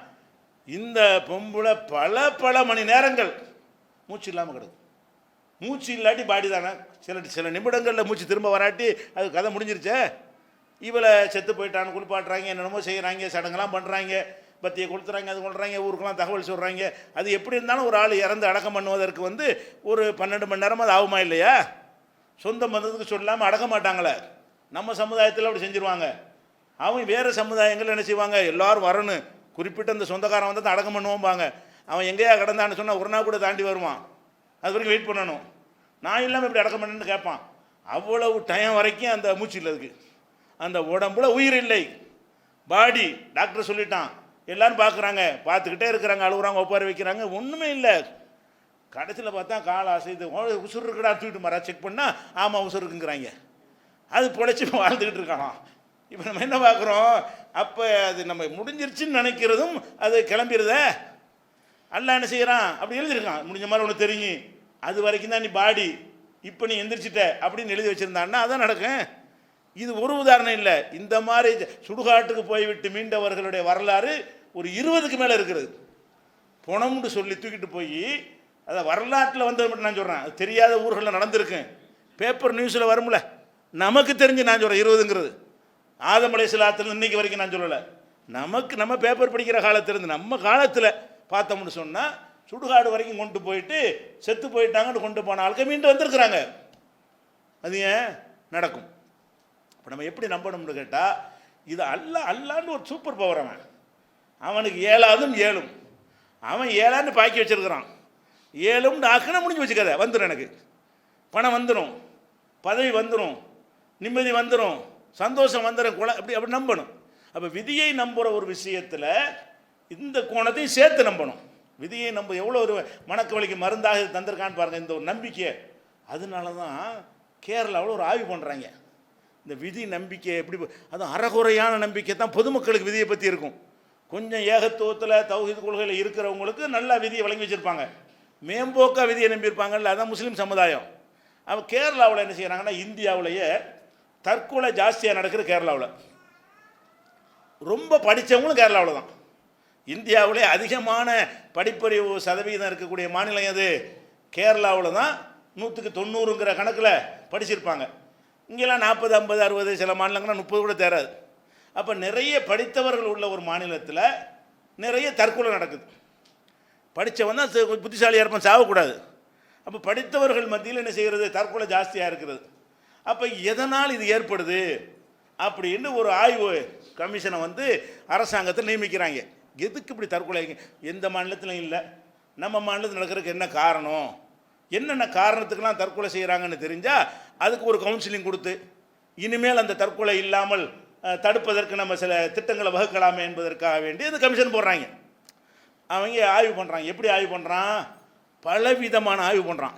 இந்த பொம்பளை பல மணி நேரங்கள் மூச்சு இல்லாமல் கிடக்கு. மூச்சு இல்லாட்டி பாடி தானே. சில நிமிடங்களில் மூச்சு திரும்ப வராட்டி அது கதை முடிஞ்சிருச்சே. இவளை செத்து போயிட்டான்னு குளிப்பாட்டுறாங்க, என்னென்னமோ செய்கிறாங்க, சடங்கெல்லாம் பண்ணுறாங்க, பத்தியை கொளுத்துறாங்க, அது கொள்றாங்க, ஊருக்கெல்லாம் தகவல் சொல்கிறாங்க. அது எப்படி இருந்தாலும் ஒரு ஆள் இறந்து அடக்கம் பண்ணுவதற்கு ஒரு 12 மணி நேரம் அது ஆகுமா இல்லையா? சொந்த மதத்துக்கு சொல்லாமல் அடக்க மாட்டாங்களே. நம்ம சமுதாயத்தில் அப்படி செஞ்சுருவாங்க. அவன் வேறு சமுதாயங்கள் என்ன செய்வாங்க, எல்லோரும் வரணும், குறிப்பிட்ட அந்த சொந்தக்காரன் வந்து தான் அடக்கம் பண்ணுவோம்பாங்க. அவன் எங்கேயா கிடந்தான்னு சொன்னால் ஒரு நாள் கூட தாண்டி வருவான். அது வரைக்கும் வெயிட் பண்ணணும். நான் இல்லாமல் இப்படி அடக்கம் பண்ணுன்னு கேட்பான். அவ்வளவு டைம் வரைக்கும் அந்த மூச்சு இல்லை. அதுக்கு அந்த உடம்புல உயிர் இல்லை. பாடி டாக்டர் சொல்லிட்டான். எல்லோரும் பார்க்குறாங்க, பார்த்துக்கிட்டே இருக்கிறாங்க, அழுகுறாங்க, ஒப்பாரி வைக்கிறாங்க, ஒன்றுமே இல்லை. கடைசியில் பார்த்தா கால் அசைது உசுறு இருக்கடா தூக்கிட்டு மாறா செக் பண்ணால் ஆமாம் உசுறு இருக்குங்கிறாங்க. அது பொழைச்சி வாழ்ந்துக்கிட்டு இருக்கான். இப்போ நம்ம என்ன பார்க்குறோம்? அப்போ அது நம்ம முடிஞ்சிருச்சுன்னு நினைக்கிறதும் அது கிளம்பிடுதே. அல்லாஹ் என்ன செய்கிறான்? அப்படி எழுதியிருக்கான். முடிஞ்ச மாதிரி உனக்கு தெரியும், அது வரைக்கும் தான் நீ பாடி, இப்போ நீ எந்திரிச்சிட்ட அப்படின்னு எழுதி வச்சுருந்தான்னா அதான் நடக்கும். இது ஒரு உதாரணம் இல்லை. இந்த மாதிரி சுடுகாட்டுக்கு போய்விட்டு மீண்டவர்களுடைய வரலாறு ஒரு 20க்கு மேலே இருக்கிறது. பணம்னு சொல்லி தூக்கிட்டு போய் அதை வரலாற்றில் வந்தது மட்டும் நான் சொல்கிறேன். அது தெரியாத ஊர்களில் நடந்திருக்கேன். பேப்பர் நியூஸில் வரும்ல. நமக்கு தெரிஞ்சு நான் சொல்கிறேன் 20ங்கிறது. ஆதம் அலைஹிஸ்ஸலாத்துல இன்னைக்கு வரைக்கும் நான் சொல்லலை. நம்ம பேப்பர் படிக்கிற காலத்திலிருந்து நம்ம காலத்தில் பார்த்தோம்னு சொன்னால் சுடுகாடு வரைக்கும் கொண்டு போயிட்டு செத்து போயிட்டாங்கன்னு கொண்டு போன ஆளுக்கு மீண்டு வந்திருக்கிறாங்க. அது ஏன் நடக்கும்? இப்போ நம்ம எப்படி நம்பணும்னு கேட்டால், இது அல்லான்னு ஒரு சூப்பர் பவர். அவனுக்கு ஏழாதும் ஏழும். அவன் ஏழான்னு பாக்கி வச்சுருக்கிறான். ஏழும்னு ஆக்குனா முடிஞ்சு வச்சுக்காத. வந்துடும், எனக்கு பணம் வந்துடும், பதவி வந்துடும், நிம்மதி வந்துடும், சந்தோஷம் வந்துடும், அப்படி நம்பணும். அப்போ விதியை நம்புகிற ஒரு விஷயத்தில் இந்த கோணத்தையும் சேர்த்து நம்பணும். விதியை நம்ப எவ்வளோ ஒரு மனக்கவலைக்கு மருந்தாக தந்திருக்கான்னு பாருங்கள் இந்த ஒரு நம்பிக்கை. அதனால தான் கேரளாவில் ஒரு ஆய்வு பண்ணுறாங்க. இந்த விதி நம்பிக்கை எப்படி, அதுவும் அறகுறையான நம்பிக்கை தான் பொதுமக்களுக்கு விதியை பற்றி இருக்கும். கொஞ்சம் ஏகத்துவத்தில் தௌஹீத் கொள்கையில் இருக்கிறவங்களுக்கு நல்லா விதியை வழங்கி வச்சுருப்பாங்க. மேம்போக்காக விதியை நம்பியிருப்பாங்கல்ல, அதான் முஸ்லீம் சமுதாயம். அவன் கேரளாவில் என்ன செய்கிறாங்கன்னா, இந்தியாவிலேயே தற்கொலை ஜாஸ்தியாக நடக்குது கேரளாவில். ரொம்ப படித்தவங்களும் கேரளாவில் தான். இந்தியாவிலே அதிகமான படிப்பறிவு சதவீதம் இருக்கக்கூடிய மாநிலம் எது? கேரளாவில் தான். 100க்கு 90ங்கிற கணக்கில் படிச்சிருப்பாங்க. இங்கெல்லாம் 40, 50, 60, சில மாநிலங்கள்லாம் 30 கூட தேராது. அப்போ நிறைய படித்தவர்கள் உள்ள ஒரு மாநிலத்தில் நிறைய தற்கொலை நடக்குது. படித்தவன் தான் புத்திசாலியாக இருப்பான், சாகக்கூடாது. அப்போ படித்தவர்கள் மத்தியில் என்ன செய்கிறது? தற்கொலை ஜாஸ்தியாக இருக்கிறது. அப்போ எதனால் இது ஏற்படுது அப்படின்னு ஒரு ஆய்வு கமிஷனை அரசாங்கத்தில் நியமிக்கிறாங்க. எதுக்கு இப்படி தற்கொலை எந்த மாநிலத்திலும் இல்லை, நம்ம மாநிலத்தில் நடக்கிறதுக்கு என்ன காரணம், என்னென்ன காரணத்துக்கெல்லாம் தற்கொலை செய்கிறாங்கன்னு தெரிஞ்சால் அதுக்கு ஒரு கவுன்சிலிங் கொடுத்து இனிமேல் அந்த தற்கொலை இல்லாமல் தடுப்பதற்கு நம்ம சில திட்டங்களை வகுக்கலாமே என்பதற்காக வேண்டி அந்த கமிஷன் போடுறாங்க. அவங்க ஆய்வு பண்ணுறாங்க. எப்படி ஆய்வு பண்ணுறான்? பலவிதமான ஆய்வு பண்ணுறான்.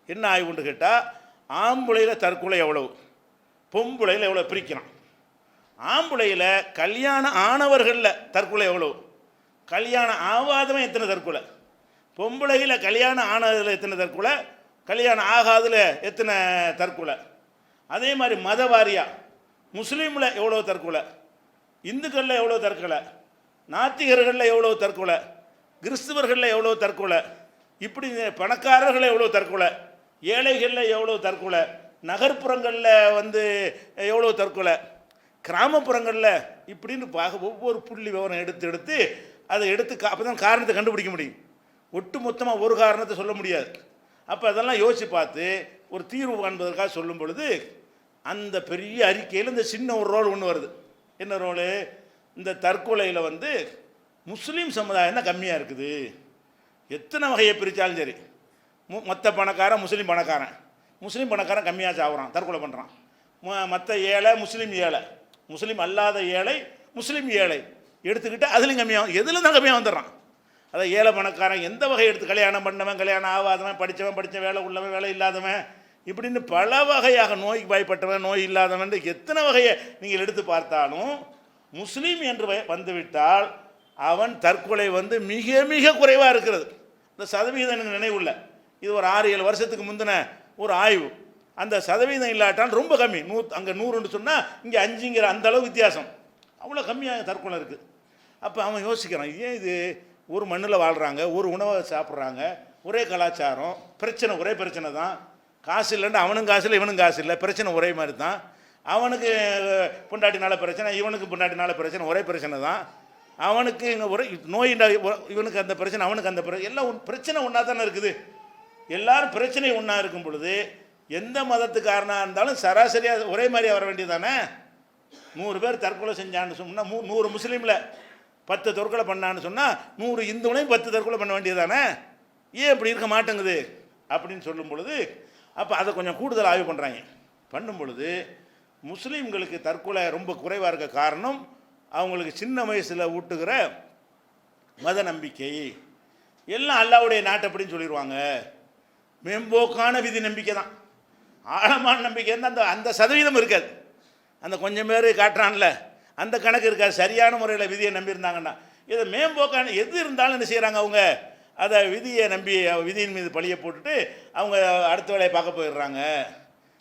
என்ன ஆய்வுன்னு கேட்டால், ஆம்புளையில் தற்கொலை எவ்வளவு, பொம்புளையில் எவ்வளோ பிரிக்கிறான். ஆம்புளையில் கல்யாணம் ஆனவர்களில் தற்கொலை எவ்வளவு, கல்யாணம் ஆகாதவன் எத்தனை தற்கொலை, பொம்பளையில் கல்யாணம் ஆனதில் எத்தனை தற்கொலை, கல்யாணம் ஆகாதில் எத்தனை தற்கொலை. அதே மாதிரி மத வாரியாக முஸ்லீமில் எவ்வளோ தற்கொலை, இந்துக்களில் எவ்வளோ தற்கொலை, நாத்திகர்களில் எவ்வளோ தற்கொலை, கிறிஸ்துவர்களில் எவ்வளோ தற்கொலை, இப்படி பணக்காரர்கள் எவ்வளோ தற்கொலை, ஏழைகளில் எவ்வளோ தற்கொலை, நகர்ப்புறங்களில் எவ்வளோ தற்கொலை, கிராமப்புறங்களில் இப்படின்னு பார்க்க ஒவ்வொரு புள்ளி விவரம் எடுத்து அதை அப்போ தான் காரணத்தை கண்டுபிடிக்க முடியும். ஒட்டு மொத்தமாக ஒரு காரணத்தை சொல்ல முடியாது. அப்போ அதெல்லாம் யோசித்து பார்த்து ஒரு தீர்வு காண்பதற்காக சொல்லும் பொழுது அந்த பெரிய அறிக்கையில் இந்த சின்ன ஒரு ரோல் ஒன்று வருது. என்ன ரோலு? இந்த தற்கொலையில் முஸ்லீம் சமுதாயம் தான் கம்மியாக இருக்குது. எத்தனை வகையை பிரித்தாலும் சரி, மொத்த பணக்காரன் முஸ்லீம் பணக்காரன் கம்மியாக சாகுறான், தற்கொலை பண்ணுறான். மற்ற ஏழை முஸ்லீம் அல்லாத ஏழை முஸ்லீம் ஏழை எடுத்துக்கிட்டு அதுலேயும் கம்மியாகும். எதில் தான் கம்மியாக வந்துடுறான். அதை ஏழை பணக்காரன் எந்த வகை எடுத்து, கல்யாணம் பண்ணவன் கல்யாணம் ஆகாதவன், படித்த வேலை உள்ளவன் வேலை இல்லாதவன், இப்படின்னு பல வகையாக, நோய்க்கு பயப்பட்டவன் நோய் இல்லாதவன், எத்தனை வகையை நீங்கள் எடுத்து பார்த்தாலும் முஸ்லீம் என்று வந்துவிட்டால் அவன் தற்கொலை மிக மிக குறைவாக இருக்கிறது. இந்த சதவீதம் எனக்கு நினைவுள்ள, இது ஒரு 6-7 வருஷத்துக்கு முந்தின ஒரு ஆய்வு. அந்த சதவீதம் இல்லாட்டால் ரொம்ப கம்மி. அங்கே 100ன்னு சொன்னால் இங்கே 5ங்கிற அந்த அளவு வித்தியாசம், அவ்வளோ கம்மியாக தற்கொலை இருக்குது. அப்போ அவன் யோசிக்கிறான், ஏன் இது ஒரு மண்ணில் வாழ்கிறாங்க, ஒரு உணவை சாப்பிட்றாங்க, ஒரே கலாச்சாரம், ஒரே பிரச்சனை தான். காசு இல்லைன்னு அவனும் காசு இல்லை இவனும் காசு இல்லை, பிரச்சனை ஒரே மாதிரி தான். அவனுக்கு பொண்டாட்டினால பிரச்சனை, இவனுக்கு பொண்டாட்டினால பிரச்சனை, ஒரே பிரச்சனை தான். அவனுக்கு இங்கே ஒரே நோய், இவனுக்கு அந்த பிரச்சனை, அவனுக்கு அந்த பிரச்சனை, எல்லாம் பிரச்சனை ஒன்றா தானே இருக்குது. எல்லாரும் பிரச்சனை ஒன்றா இருக்கும் பொழுது எந்த மதத்துக்காரனாக இருந்தாலும் சராசரியாக ஒரே மாதிரியாக வர வேண்டியது தானே. 100 பேர் தற்கொலை செஞ்சான்னு சொன்னால் 100 முஸ்லீமில் 10 தற்கொலை பண்ணான்னு சொன்னால் 100 இந்துவனையும் 10 தற்கொலை பண்ண வேண்டியது தானே. ஏன் இப்படி இருக்க மாட்டேங்குது அப்படின்னு சொல்லும் பொழுது அப்போ அதை கொஞ்சம் கூடுதல் ஆய்வு பண்ணுறாங்க. பண்ணும் பொழுது முஸ்லீம்களுக்கு தற்கொலை ரொம்ப குறைவாக இருக்க காரணம் அவங்களுக்கு சின்ன வயசில் ஊட்டுகிற மத நம்பிக்கை. எல்லாம் அல்லாவுடைய நாட்டு அப்படின்னு சொல்லிடுவாங்க. மேம்போக்கான விதி நம்பிக்கை தான், ஆழமான நம்பிக்கை இருந்தால் அந்த சதவீதம் இருக்காது. அந்த கொஞ்சம் பேர் காட்டுறான்ல அந்த கணக்கு இருக்காது. சரியான முறையில் விதியை நம்பியிருந்தாங்கன்னா, இதை மேம்போக்கான எது இருந்தாலும் என்ன செய்கிறாங்க, அவங்க அதை விதியை நம்பி விதியின் மீது பழியை போட்டுட்டு அவங்க அடுத்த வேலையை பார்க்க போயிடுறாங்க.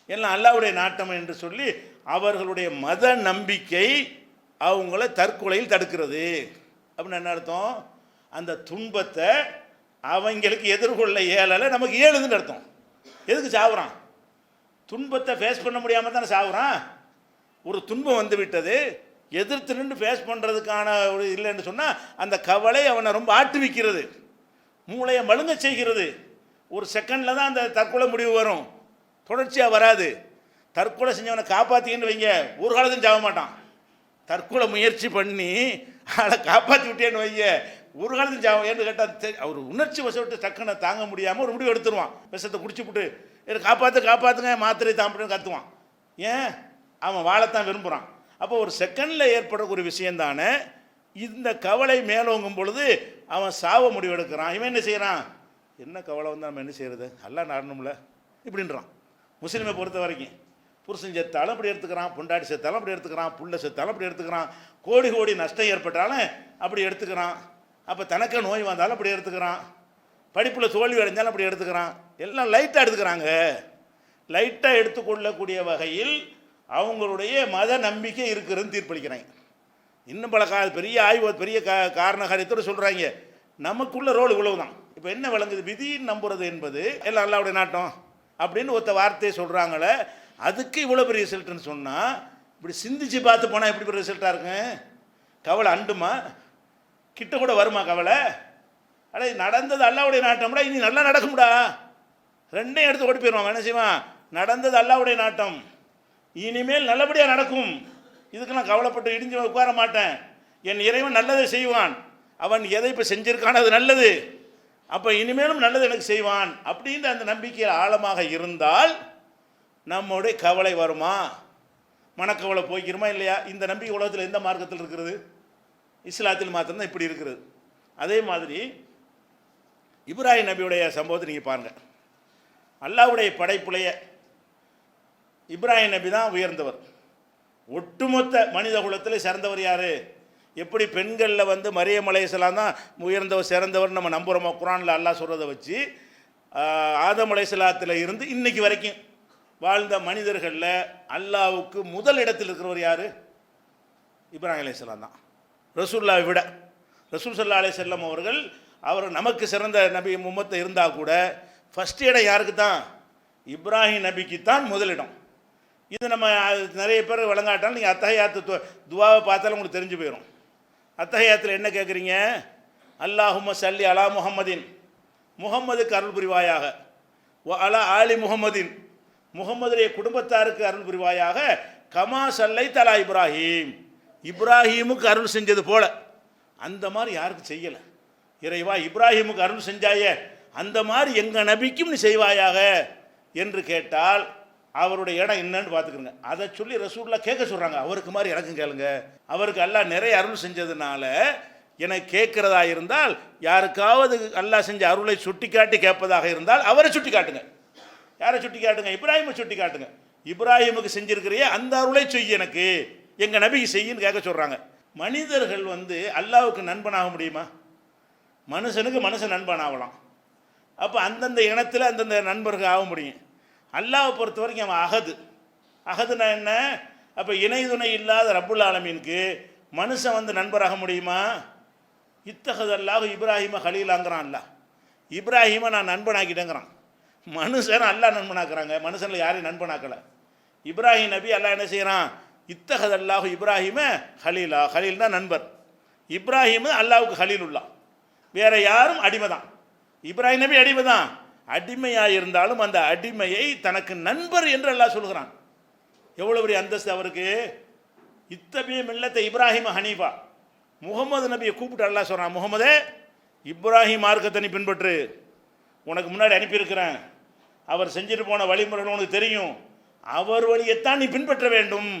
எல்லாம் அல்லாவுடைய நாட்டம் என்று சொல்லி அவர்களுடைய மத நம்பிக்கை அவங்கள தற்கொலையில் தடுக்கிறது. அப்படின்னு என்ன அர்த்தம்? அந்த துன்பத்தை அவங்களுக்கு எதிர்கொள்ள இயலலை, நமக்கு ஏழுதுன்னு அர்த்தம். எதுக்கு சாவுறான்? துன்பத்தை ஃபேஸ் பண்ண முடியாமல் தானே சாவுறான். ஒரு துன்பம் வந்து விட்டது, எதிர்த்து நின்று ஃபேஸ் பண்ணுறதுக்கான ஒரு இல்லைன்னு சொன்னால் அந்த கவலை அவனை ரொம்ப ஆட்டுவிக்கிறது, மூளையை மழுங்க செய்கிறது. ஒரு செகண்டில் தான் அந்த தற்கொலை முடிவு வரும், தொடர்ச்சியாக வராது. தற்கொலை செஞ்சவனை காப்பாற்றின்னு வைங்க, ஒரு காலத்தையும் சாக மாட்டான். தற்கொலை முயற்சி பண்ணி அதை காப்பாற்றி விட்டேன்னு வைங்க, ஒரு காலத்தையும் சாவம். ஏன்னு கேட்டால் அவர் உணர்ச்சி வசப்பட்டு டக்குன்னு தாங்க முடியாமல் ஒரு முடிவு எடுத்துருவான். விஷத்தை குடிச்சு விட்டு காப்பாற்றுங்க மாத்திரை தாம்பிட்டு கத்துவான். ஏன்? அவன் வாழத்தான் விரும்புகிறான். அப்போ ஒரு செகண்டில் ஏற்படக்கூடிய விஷயந்தானே. இந்த கவலை மேலோங்கும் பொழுது அவன் சாவ முடிவெடுக்கிறான். இவன் என்ன செய்கிறான்? என்ன கவலை வந்து நம்ம என்ன செய்கிறது, எல்லாம் நடணும்ல இப்படின்றான். முஸ்லீமை பொறுத்த வரைக்கும் புருஷன் செத்தாலும் அப்படி எடுத்துக்கிறான், பொண்டாட்டி செத்தாலும் அப்படி எடுத்துக்கிறான், புள்ள செத்தாலும் அப்படி எடுத்துக்கிறான், கோடி கோடி நஷ்டம் ஏற்பட்டாலும் அப்படி எடுத்துக்கிறான். அப்போ தனக்கு நோய் வந்தாலும் அப்படி எடுத்துக்கிறான், படிப்பில் தோல்வி அடைஞ்சாலும் அப்படி எடுத்துக்கிறான். எல்லாம் லைட்டாக எடுத்துக்கிறாங்க. லைட்டாக எடுத்துக்கொள்ளக்கூடிய வகையில் அவங்களுடைய மத நம்பிக்கை இருக்கிறதுன்னு தீர்ப்பளிக்கிறாங்க. இன்னும் பல பெரிய ஆய்வு பெரிய காரணகாரியத்தோடு சொல்கிறாங்க. நமக்குள்ள ரோல் இவ்வளவு தான். இப்போ என்ன விளங்குது? விதின்னு நம்புறது என்பது எல்லாம் அல்லாவுடைய நாட்டம் அப்படின்னு ஒருத்த வார்த்தையை சொல்கிறாங்களே, அதுக்கு இவ்வளோ பெரிய ரிசல்ட்டுன்னு சொன்னால் இப்படி சிந்திச்சு பார்த்து போனால் எப்படி பெரிய ரிசல்ட்டாக இருக்குங்க? கவலை அண்டுமா? கிட்ட கூட வருமா கவலை? அட நடந்தது அல்லாவுடைய நாட்டம்டா, இனி நல்லா நடக்கும்டா. ரெண்டையும் எடுத்து ஓடி போயிடுவான். என்ன செய்வான்? நடந்தது அல்லாவுடைய நாட்டம், இனிமேல் நல்லபடியாக நடக்கும், இதுக்கு நான் கவலைப்பட்டு இடிஞ்சு உட்கார மாட்டேன், என் இறைவன் நல்லதை செய்வான், அவன் எதை இப்போ செஞ்சிருக்கான அது நல்லது, அப்போ இனிமேலும் நல்லது எனக்கு செய்வான் அப்படின்ற அந்த நம்பிக்கையில் ஆழமாக இருந்தால் நம்முடைய கவலை வருமா? மனக்கவலை போய்க்கிறோமா இல்லையா? இந்த நம்பிக்கை உலகத்தில் எந்த மார்க்கத்தில் இருக்கிறது? இஸ்லாத்தில் மாத்திரம்தான் இப்படி இருக்கிறது. அதே மாதிரி இப்ராஹிம் நபியுடைய சம்பவத்தை நீங்கள் பாருங்கள். அல்லாஹ்வுடைய படைப்புலைய இப்ராஹிம் நபி தான் உயர்ந்தவர். ஒட்டுமொத்த மனித குலத்தில் சிறந்தவர் யார்? எப்படி பெண்களில் மரியம் அலைஹிஸ்ஸலாம் தான் உயர்ந்தவர் சிறந்தவர் நம்ம நம்புகிறோமோ, குர்ஆனில் அல்லாஹ் சொல்கிறத வச்சு ஆதம் அலைஹிஸ்ஸலாத்தில் இருந்து இன்னைக்கு வரைக்கும் வாழ்ந்த மனிதர்களில் அல்லாஹ்வுக்கு முதல் இடத்தில் இருக்கிறவர் யார்? இப்ராஹிம் அலைஹிஸ்ஸலாம் தான். ரசூலுல்லாஹை விட ரசூல் ஸல்லல்லாஹு அலைஹி வஸல்லம் அவர்கள் அவர் நமக்கு சிறந்த நபி முகமது இருந்தால் கூட ஃபஸ்ட் இடம் யாருக்கு தான்? இப்ராஹிம் நபிக்கு தான் முதலிடம். இது நம்ம நிறைய பேர் விளங்காட்டாலும் நீங்கள் அத்தஹியாத்து துவாவை பார்த்தாலும் உங்களுக்கு தெரிஞ்சு போயிடும். அத்தஹியாத்தில் என்ன கேட்குறீங்க? அல்லாஹும்ம சல்லி அலா முஹம்மதின், முகம்மதுக்கு அருள் புரிவாயாக, அலா ஆலி முகம்மதின், முகம்மதுடைய குடும்பத்தாருக்கு அருள் புரிவாயாக, கமா சல்லை தலா இப்ராஹிம், இப்ராஹிமுக்கு அருள் செஞ்சது போல. அந்த மாதிரி யாருக்கு செய்யலை. இறைவா இப்ராஹிமுக்கு அருள் செஞ்சாயே அந்த மாதிரி எங்கள் நபிக்கும் நீ செய்வாயாக என்று கேட்டால் அவருடைய இடம் என்னன்னு பார்த்துக்கிறங்க. அதை சொல்லி ரசூலுல்லாஹ் கேட்க சொல்கிறாங்க. அவருக்கு மாதிரி எனக்கும் கேளுங்க. அவருக்கு அல்லாஹ் நிறைய அருள் செஞ்சதுனால எனக்கு கேட்குறதா இருந்தால், யாருக்காவது அல்லாஹ் செஞ்ச அருளை சுட்டி காட்டி கேட்பதாக இருந்தால் அவரை சுட்டி காட்டுங்க. யாரை சுட்டி காட்டுங்க? இப்ராஹிமை சுட்டி காட்டுங்க. இப்ராஹிமுக்கு செஞ்சிருக்கிறியே அந்த அருளை செய்ய எனக்கு, எங்கள் நபிக்கு செய்யின்னு கேட்க சொல்கிறாங்க. மனிதர்கள் அல்லாஹ்வுக்கு நண்பனாக முடியுமா? மனுஷனுக்கு மனுஷன் நண்பன் ஆகலாம். அப்போ அந்தந்த இனத்தில் அந்தந்த நண்பர்கள் ஆக முடியும். அல்லாஹ்வை பொறுத்த வரைக்கும் அவன் அகது. அகதுனா என்ன? அப்போ இணை துணை இல்லாத ரப்புல் ஆலமீனுக்கு மனுஷன் நண்பராக முடியுமா? இத்தகது அல்லாஹ் இப்ராஹிம ஹலீலாங்கிறான். அல்லாஹ் இப்ராஹிமை நான் நண்பனாக்கிட்டேங்கிறான். மனுஷன் அல்லாஹ் நண்பனாக்குறாங்க. மனுஷனில் யாரையும் நண்பனாக்கலை. இப்ராஹிம் நபி அல்லாஹ் என்ன செய்கிறான்? இத்தகது அல்லாஹ் இப்ராஹிம ஹலீலா. ஹலீல் தான் நண்பர். இப்ராஹிம் அல்லாஹ்வுக்கு ஹலீலுல்லா. வேற யாரும் அடிமை தான். இப்ராஹிம் நபி அடிமை தான். அடிமையாக இருந்தாலும் அந்த அடிமையை தனக்கு நண்பர் என்று அல்லாஹ் சொல்கிறான். எவ்வளோ பெரிய அந்தஸ்து அவருக்கு! இத்தபிய மில்லத்தை இப்ராஹிம் ஹனீஃபா. முகமது நபியை கூப்பிட்டு அல்லாஹ் சொல்கிறான், முகமதே இப்ராஹிம் மார்க்கத்தை நீ பின்பற்று, உனக்கு முன்னாடி அனுப்பியிருக்கிறேன், அவர் செஞ்சுட்டு போன வழிமுறைகள் உனக்கு தெரியும், அவர் வழியைத்தான் நீ பின்பற்ற வேண்டும்.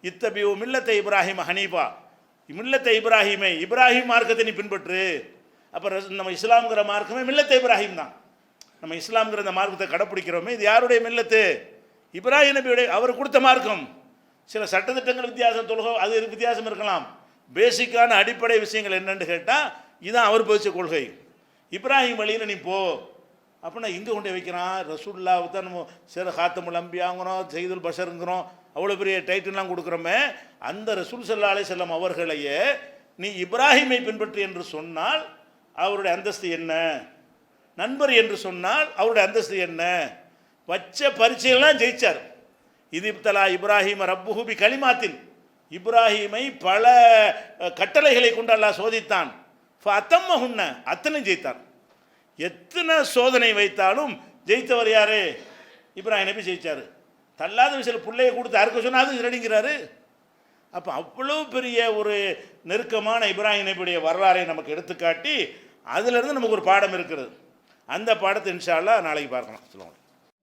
இத்தபியு மில்லத்தை இப்ராஹிம் ஹனீஃபா, மில்லத்தை இப்ராஹிமை, இப்ராஹிம் மார்க்கத்தை நீ பின்பற்று. அப்புறம் நம்ம இஸ்லாம்ங்கிற மார்க்கமே மில்லத்தை இப்ராஹிம் தான். நம்ம இஸ்லாம்ங்கிற இந்த மார்க்கத்தை கடைப்பிடிக்கிறோமே, இது யாருடைய மில்லத்து? இப்ராஹிம் நபியுடைய. அவர் கொடுத்த மார்க்கம். சில சட்டத்திட்டங்கள் வித்தியாசம், தொழுகை அது வித்தியாசம் இருக்கலாம். பேசிக்கான அடிப்படை விஷயங்கள் என்னென்னு கேட்டால் இதுதான் அவர் போதிச்ச கொள்கை. இப்ராஹிம் வழியில் நீ போ. அப்படின்னா இங்கே கொண்டு வைக்கிறான். ரசூலுல்லாஹ் தான் நம்ம சில ஹாத்தமுல் அம்பியாங்கிறோம், செய்துல் பஷருங்கிறோம், அவ்வளோ பெரிய டைட்டில்லாம் கொடுக்குறோமே. அந்த ரசூல் ஸல்லல்லாஹு அலைஹி வஸல்லம் அவர்களையே நீ இப்ராஹிமை பின்பற்று என்று சொன்னால் அவருடைய அந்தஸ்து என்ன? நண்பர் என்று சொன்னால் அவருடைய அந்தஸ்து என்ன? வச்ச பரீட்சையெல்லாம் ஜெயிச்சார். இது இப்தலா இப்ராஹிம் ரப்புஹு பி கலிமாத்தின், இப்ராஹிமை பல கட்டளைகளை கொண்டு அல்லாஹ் சோதித்தான். ஃபஅத்தம்மஹுன்ன, அத்தனை ஜெயித்தார். எத்தனை சோதனை வைத்தாலும் ஜெயித்தவர் யாரு? இப்ராஹிம் நபி ஜெயிச்சார். தள்ளாத விஷயம் பிள்ளையை கொடுத்து அறுக்க சொன்னால் அது ரெடிங்கிறாரு. அப்போ அவ்வளோ பெரிய ஒரு நெருக்கமான இப்ராஹிம் நபியுடைய வரலாறை நமக்கு எடுத்துக்காட்டி அதிலிருந்து நமக்கு ஒரு பாடம் இருக்கிறது. அந்த பாடத்தை இன்ஷா அல்லாஹ் நாளைக்கு பார்க்கலாம். சொல்லுவாங்க.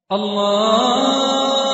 அல்லாஹ்